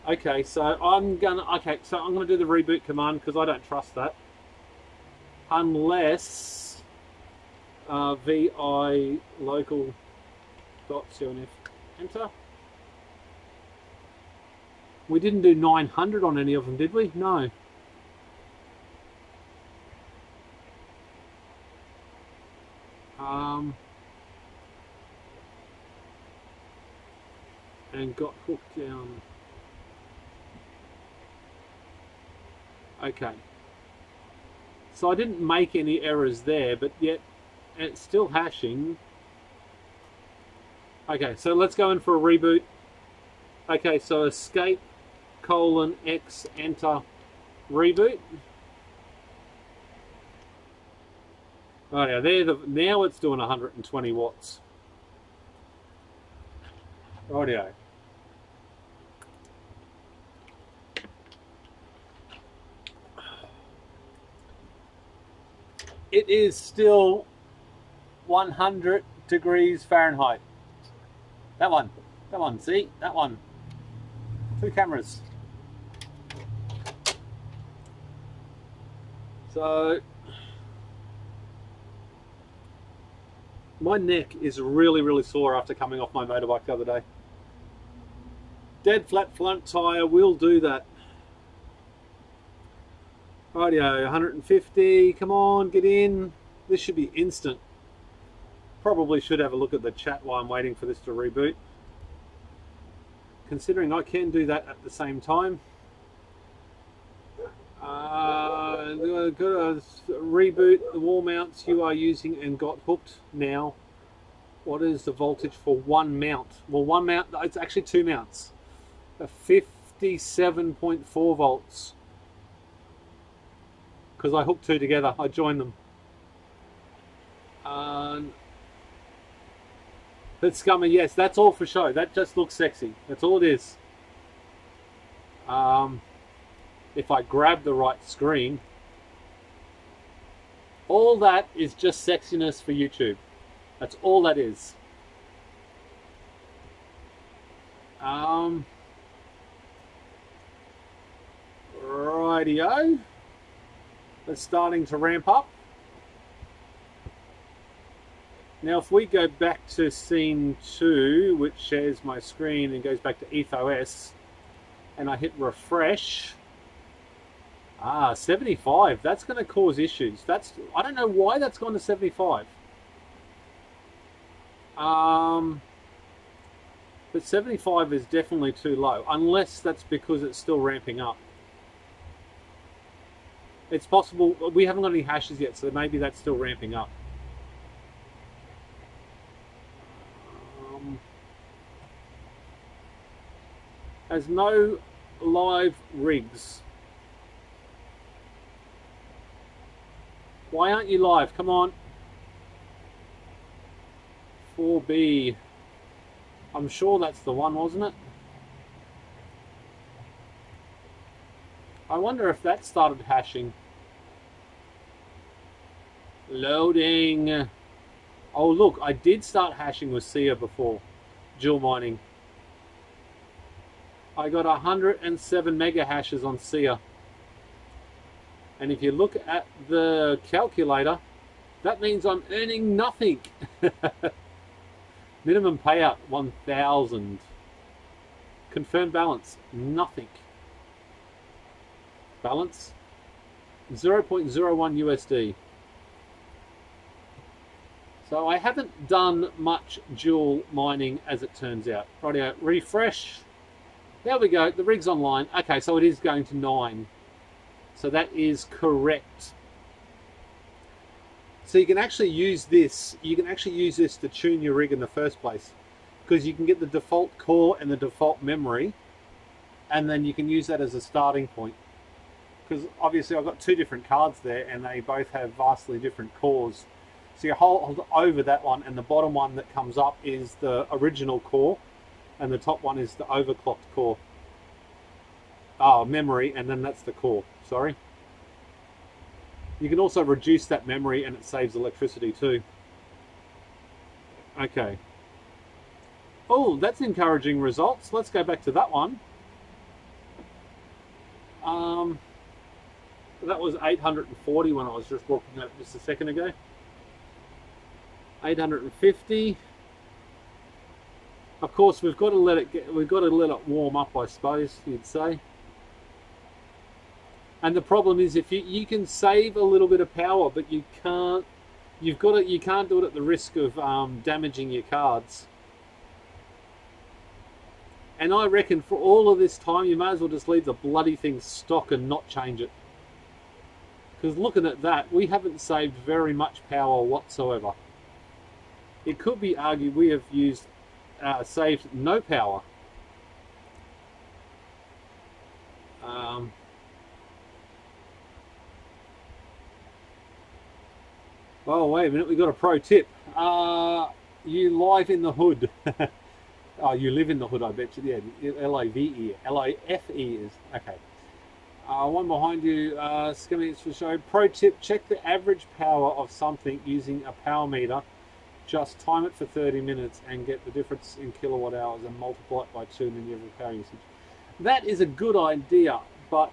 Okay, so I'm gonna do the reboot command because I don't trust that. Unless vi local .cnf enter. We didn't do 900 on any of them, did we? No. And got hooked down. Okay. So I didn't make any errors there, but yet it's still hashing. Okay, so let's go in for a reboot. Okay, so escape : X enter reboot. Oh yeah, now it's doing 120 watts. Rightio. It is still 100 degrees Fahrenheit. That one, see? That one. 2 cameras. So, My neck is really, really sore after coming off my motorbike the other day. Dead flat front tyre will do that. Rightio, 150, come on, get in. This should be instant. Probably should have a look at the chat while I'm waiting for this to reboot. Considering I can do that at the same time. Reboot the wall mounts you are using and got hooked now. What is the voltage for one mount? Well, one mount, it's actually two mounts. 57.4 volts. Because I hooked two together, I joined them. But Scummer, yes, that's all for show. That just looks sexy. That's all it is. If I grab the right screen, all that is just sexiness for YouTube. That's all that is. Rightio. It's starting to ramp up. Now if we go back to scene 2, which shares my screen and goes back to ETHOS, and I hit refresh, 75, that's going to cause issues. I don't know why that's gone to 75. But 75 is definitely too low, unless that's because it's still ramping up. It's possible, we haven't got any hashes yet, so maybe that's still ramping up. Has no live rigs. Why aren't you live? Come on. 4B. I'm sure that's the one, wasn't it? I wonder if that started hashing. Loading. Oh look, I did start hashing with Sia before. Dual mining. I got 107 mega hashes on Sia. And if you look at the calculator, that means I'm earning nothing. Minimum payout 1,000. Confirmed balance, nothing. Balance 0.01 USD. So I haven't done much dual mining as it turns out. Rightio, refresh. There we go, the rig's online. Okay, so it is going to 9. So that is correct. So you can actually use this. You can actually use this to tune your rig in the first place, because you can get the default core and the default memory, and then you can use that as a starting point. Because obviously I've got two different cards there, and they both have vastly different cores. So you hold over that one, and the bottom one that comes up is the original core, and the top one is the overclocked core. Oh, memory, and then that's the core. Sorry. You can also reduce that memory, and it saves electricity too. Okay. Oh, that's encouraging results. Let's go back to that one. That was 840 when I was just looking at it just a second ago. 850. Of course, we've got to let it warm up, I suppose you'd say. And the problem is, if you can save a little bit of power, but you can't do it at the risk of damaging your cards. And I reckon for all of this time, you may as well just leave the bloody thing stock and not change it. Because looking at that, we haven't saved very much power whatsoever. It could be argued we have saved no power. Oh, wait a minute, we got a pro tip. You live in the hood. Oh, you live in the hood, I bet you. Yeah, L-I-V-E. L-I-F-E is. Okay. One behind you, schematics for show. Pro tip, check the average power of something using a power meter. Just time it for 30 minutes and get the difference in kilowatt hours and multiply it by 2, and then you have the power usage. That is a good idea, but...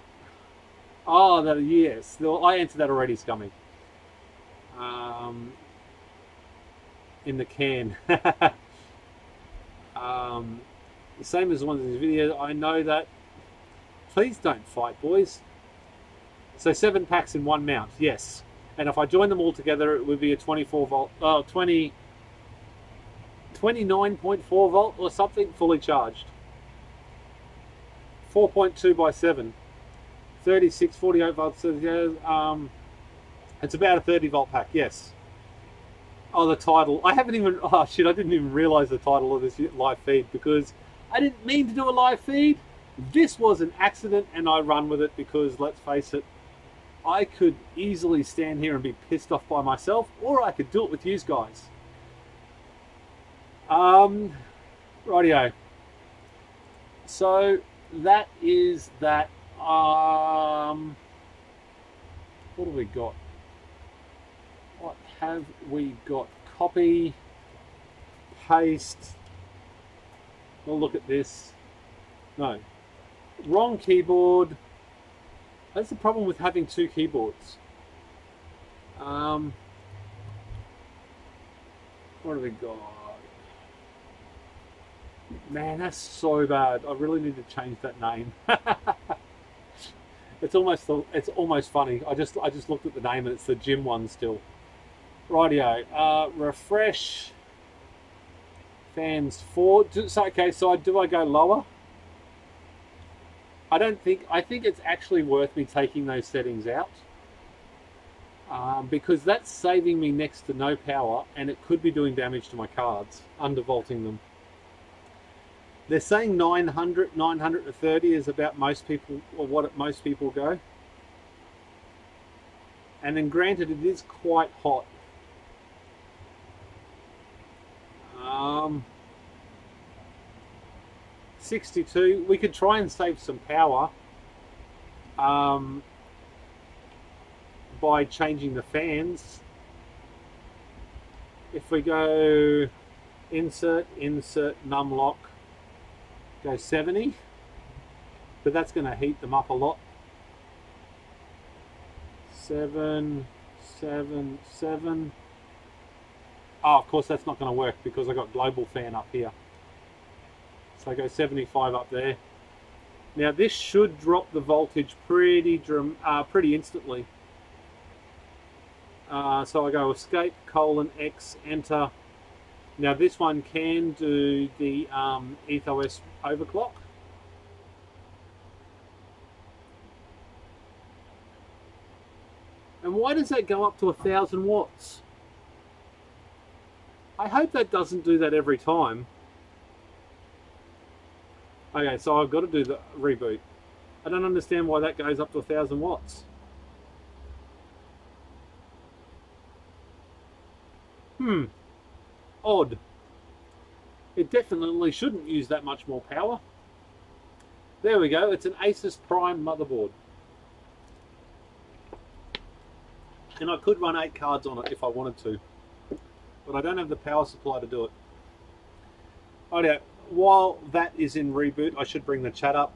Oh, yes. I answered that already, Scummy. in the can. The same as one of these videos. I know that. Please don't fight, boys. So 7 packs in one mount, yes. And if I join them all together, it would be a 24 volt, 29.4 volt or something, fully charged. 4.2 by 7, 36, 48 volts. It's about a 30 volt pack, yes. Oh, the title. I haven't even, oh shit, I didn't even realize the title of this live feed because I didn't mean to do a live feed. This was an accident and I run with it because, let's face it, I could easily stand here and be pissed off by myself, or I could do it with you guys. Rightio. So that is that. What have we got? What have we got? Copy, paste. We'll look at this. No, wrong keyboard. That's the problem with having 2 keyboards. What have we got? Man, that's so bad. I really need to change that name. It's almost funny. I just looked at the name and it's the gym one still. Rightio. Refresh. Fans 4. So, okay, so do I go lower? I think it's actually worth me taking those settings out. Because that's saving me next to no power and it could be doing damage to my cards, undervolting them. They're saying 900, 930 is about most people, or what most people go. And then granted, it is quite hot. 62, we could try and save some power by changing the fans. If we go insert numlock, go 70, but that's going to heat them up a lot. 7, 7, 7. Oh, of course that's not going to work because I got global fan up here. So I go 75 up there. Now this should drop the voltage pretty instantly. So I go escape, :X, enter. Now this one can do the ETHOS overclock. And why does that go up to 1,000 watts? I hope that doesn't do that every time. Okay, so I've got to do the reboot. I don't understand why that goes up to 1,000 watts. Odd. It definitely shouldn't use that much more power. There we go, it's an Asus Prime motherboard. And I could run 8 cards on it if I wanted to. But I don't have the power supply to do it. Alright, while that is in reboot, I should bring the chat up.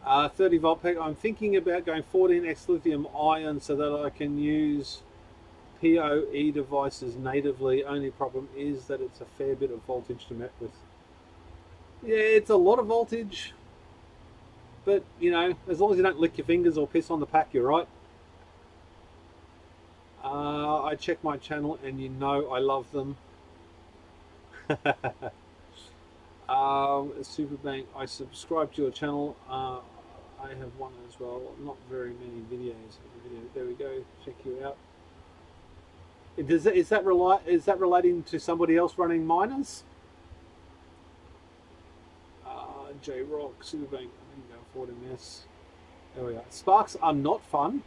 30 volt pack. I'm thinking about going 14x lithium ion so that I can use PoE devices natively. Only problem is that it's a fair bit of voltage to met with. Yeah, it's a lot of voltage. But, you know, as long as you don't lick your fingers or piss on the pack, you're right. I check my channel and you know I love them. Superbank, I subscribe to your channel. I have one as well. Not very many videos. There we go. Check you out. Is that relating to somebody else running miners? J Rock, Superbank. I didn't go forward in this. There we go. Sparks are not fun.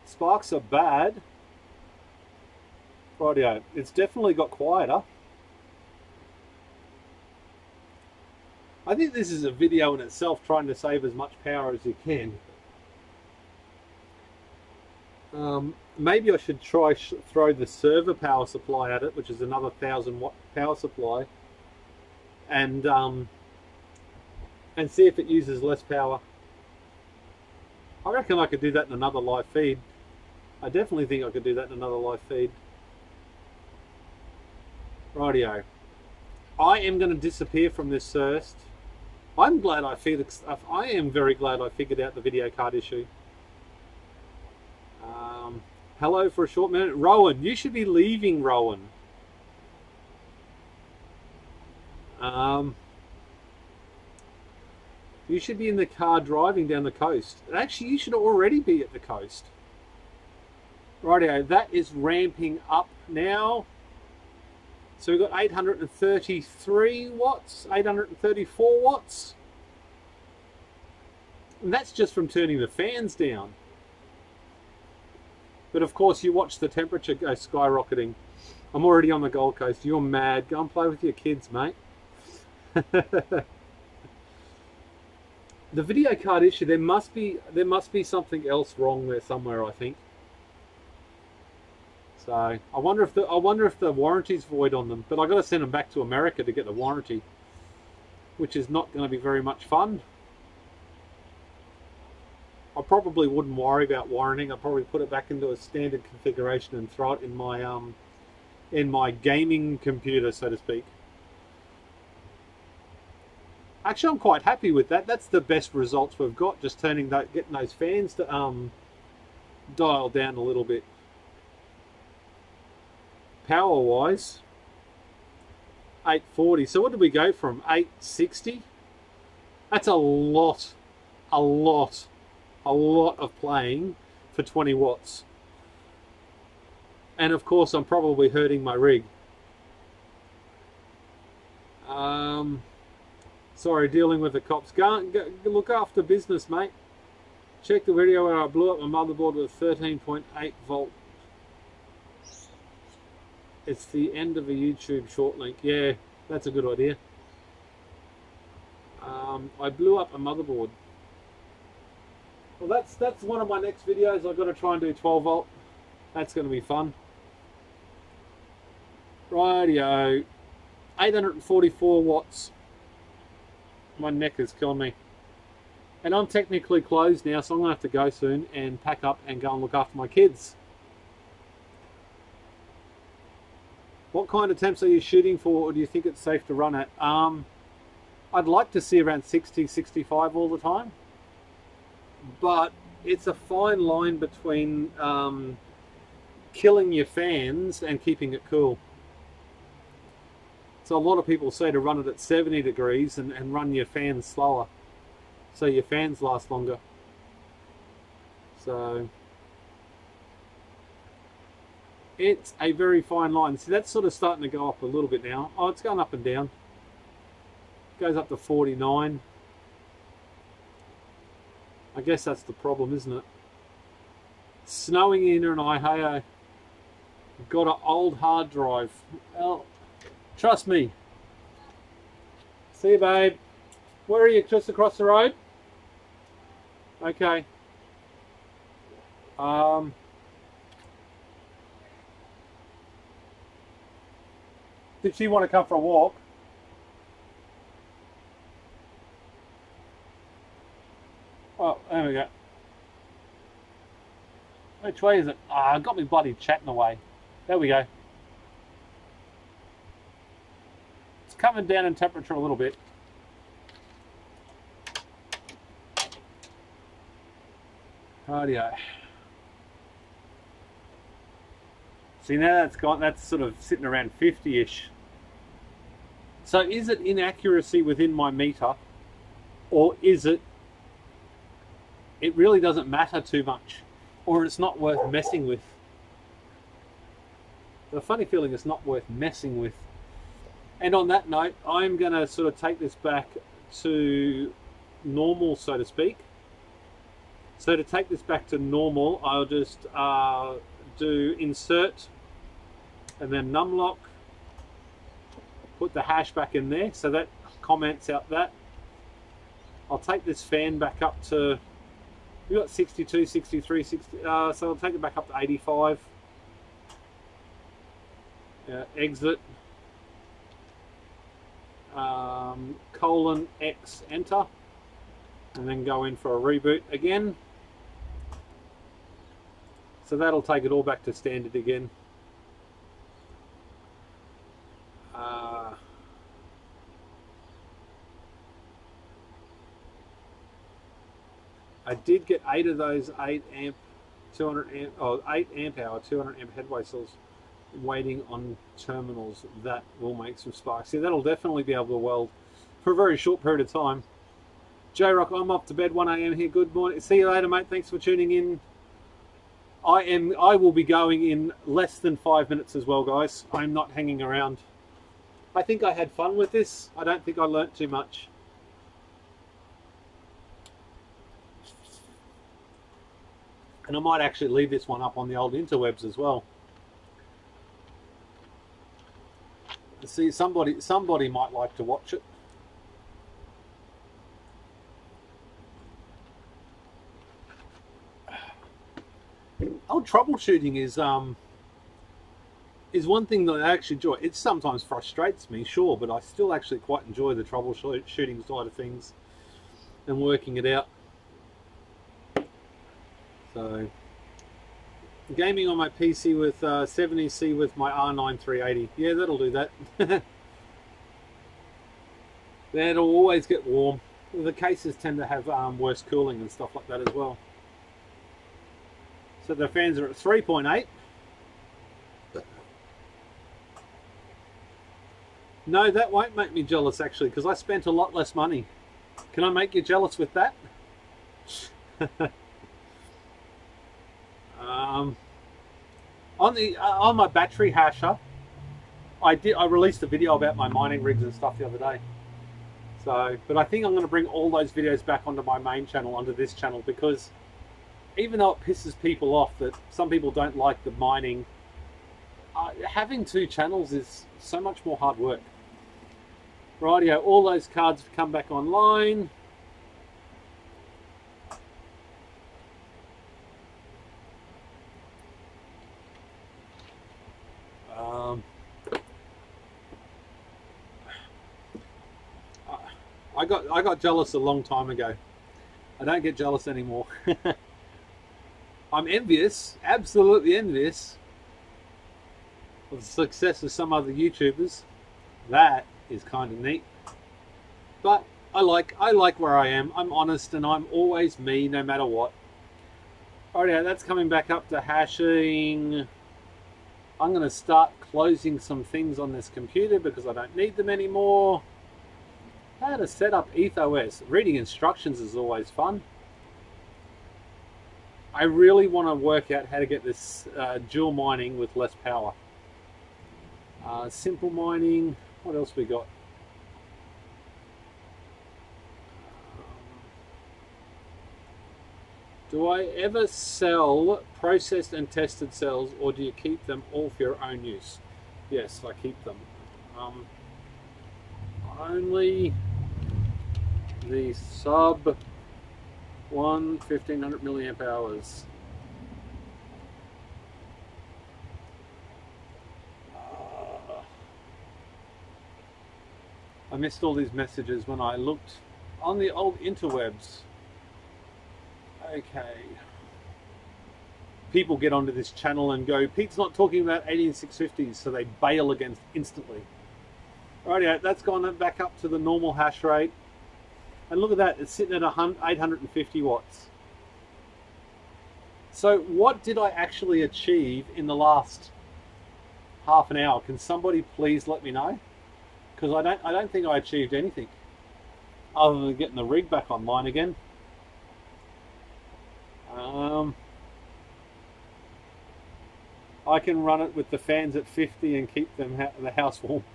Sparks are bad. Rightio. It's definitely got quieter. I think this is a video in itself trying to save as much power as you can. Maybe I should try throw the server power supply at it, which is another 1,000 watt power supply, and see if it uses less power. I reckon I could do that in another live feed. I definitely think I could do that in another live feed. Rightio. I am going to disappear from this first. I am very glad I figured out the video card issue. Hello for a short minute. Rowan, you should be leaving, Rowan. You should be in the car driving down the coast. Actually, you should already be at the coast. Rightio, that is ramping up now. So we've got 833 watts, 834 watts. And that's just from turning the fans down. But of course, you watch the temperature go skyrocketing. I'm already on the Gold Coast. You're mad. Go and play with your kids, mate. The video card issue, there must be something else wrong there somewhere, I think. So I wonder if the warranty's void on them, but I got to send them back to America to get the warranty, which is not going to be very much fun. I probably wouldn't worry about warranting. I'd probably put it back into a standard configuration and throw it in my gaming computer, so to speak. Actually, I'm quite happy with that. That's the best results we've got. Just getting those fans to dial down a little bit. Power wise, 840. So what did we go from? 860. That's a lot of playing for 20 watts. And of course, I'm probably hurting my rig. Sorry, dealing with the cops. Go look after business, mate. Check the video where I blew up my motherboard with a 13.8 volt. It's the end of a YouTube short link. Yeah, that's a good idea. I blew up a motherboard. Well, that's one of my next videos. I've got to try and do 12 volt. That's going to be fun. Rightio. 844 watts. My neck is killing me. And I'm technically closed now, so I'm going to have to go soon and pack up and go and look after my kids. What kind of temps are you shooting for, or do you think it's safe to run at? I'd like to see around 60, 65 all the time. But it's a fine line between killing your fans and keeping it cool. So a lot of people say to run it at 70 degrees and run your fans slower, so your fans last longer. So it's a very fine line. See, that's sort of starting to go up a little bit now. Oh, it's going up and down. It goes up to 49. I guess that's the problem, isn't it? Snowing in Ohio. Got an old hard drive. Well, trust me. See you, babe. Where are you? Just across the road? Okay. Did she want to come for a walk? Oh, there we go. Which way is it? Ah, got me bloody chatting away. There we go. It's coming down in temperature a little bit. Rightio. See, now that's gone, that's sort of sitting around 50-ish. So is it inaccuracy within my meter, or is it really doesn't matter too much, or it's not worth messing with? The funny feeling it's not worth messing with. And on that note, I'm going to sort of take this back to normal, so to speak. So to take this back to normal, I'll just do insert and then numlock, put the hash back in there, so that comments out that. I'll take this fan back up to, we've got 62, 63, 60, so I'll take it back up to 85. Exit, colon X, enter, and then go in for a reboot again. So that'll take it all back to standard again. I did get 8 of those 8 amp 200 amp, oh, 8 amp hour 200 amp headway cells waiting on terminals. That will make some sparks. Yeah, that'll definitely be able to weld for a very short period of time. J-Rock, I'm off to bed, 1 a.m. here. Good morning. See you later, mate. Thanks for tuning in. I will be going in less than 5 minutes as well, guys. I'm not hanging around. I think I had fun with this. I don't think I learnt too much. And I might actually leave this one up on the old interwebs as well. See, somebody might like to watch it. Old troubleshooting is one thing that I actually enjoy. It sometimes frustrates me, sure, but I still actually quite enjoy the troubleshooting side of things and working it out. So, gaming on my PC with 70C with my R9 380. Yeah, that'll do that. That'll always get warm. The cases tend to have worse cooling and stuff like that as well. So the fans are at 3.8. No, that won't make me jealous actually, because I spent a lot less money. Can I make you jealous with that? On my battery hasher, I released a video about my mining rigs and stuff the other day. So, but I think I'm going to bring all those videos back onto my main channel, onto this channel, because even though it pisses people off that some people don't like the mining, having 2 channels is so much more hard work. Rightio, all those cards have come back online. I got jealous a long time ago. I don't get jealous anymore. I'm envious, absolutely envious of the success of some other YouTubers. That is kind of neat. But I like where I am. I'm honest and I'm always me no matter what. Alright, that's coming back up to hashing. I'm going to start closing some things on this computer because I don't need them anymore. How to set up ETHOS. Reading instructions is always fun. I really want to work out how to get this dual mining with less power. Simple mining. What else we got? Do I ever sell processed and tested cells, or do you keep them all for your own use? Yes, I keep them. Only the sub 1500 milliamp hours. I missed all these messages when I looked on the old interwebs. Okay. People get onto this channel and go, Pete's not talking about 18650s, so they bail against instantly. Rightio, that's gone back up to the normal hash rate. And look at that, it's sitting at 850 watts. So what did I actually achieve in the last half an hour? Can somebody please let me know? Because I don't think I achieved anything other than getting the rig back online again. I can run it with the fans at 50 and keep them the house warm.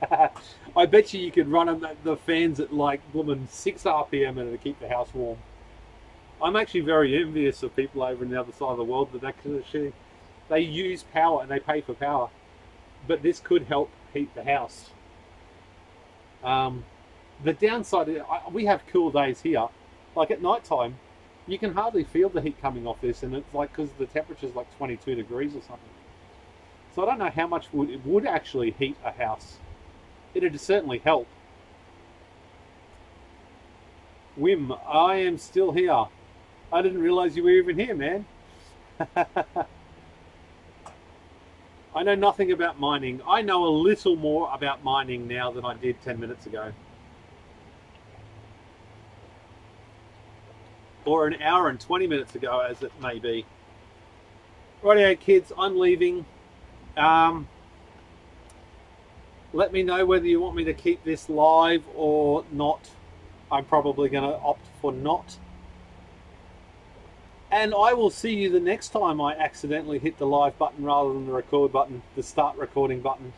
I bet you could run them the fans at like 6 RPM and it'll keep the house warm. I'm actually very envious of people over in the other side of the world that actually they use power and they pay for power, but this could help heat the house. The downside is we have cool days here. Like at night time, you can hardly feel the heat coming off this, and it's like because the temperature's like 22 degrees or something. So I don't know how much it would actually heat a house. It'd certainly help. Wim, I am still here. I didn't realize you were even here, man. I know nothing about mining. I know a little more about mining now than I did 10 minutes ago. or an hour and 20 minutes ago, as it may be. Rightio, kids, I'm leaving. Let me know whether you want me to keep this live or not. I'm probably going to opt for not. And I will see you the next time I accidentally hit the live button rather than the record button, the start recording button.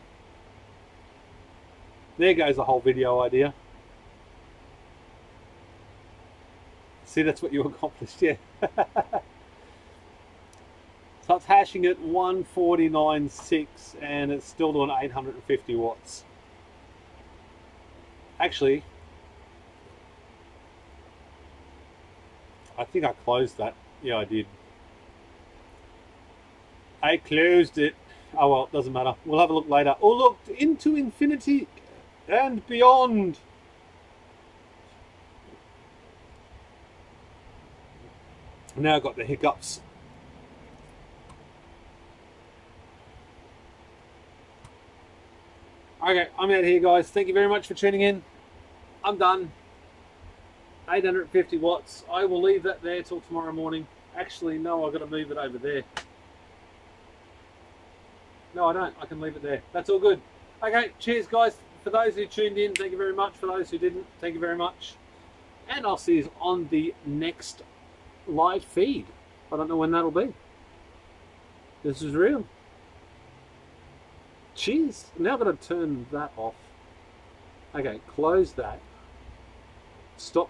There goes the whole video idea. See, that's what you accomplished, yeah. So it's hashing at 149.6 and it's still doing 850 watts. Actually, I think I closed that. Yeah, I did. I closed it. Oh well, it doesn't matter. We'll have a look later. Oh look, into infinity and beyond. Now I've got the hiccups. Okay, I'm out here, guys. Thank you very much for tuning in. I'm done. 850 watts. I will leave that there till tomorrow morning. Actually, no, I've got to move it over there. No, I don't. I can leave it there. That's all good. Okay, cheers, guys. For those who tuned in, thank you very much. For those who didn't, thank you very much. And I'll see you on the next live feed. I don't know when that'll be. This is real. Cheers. Now I've got to turn that off. Okay, close that. Stop.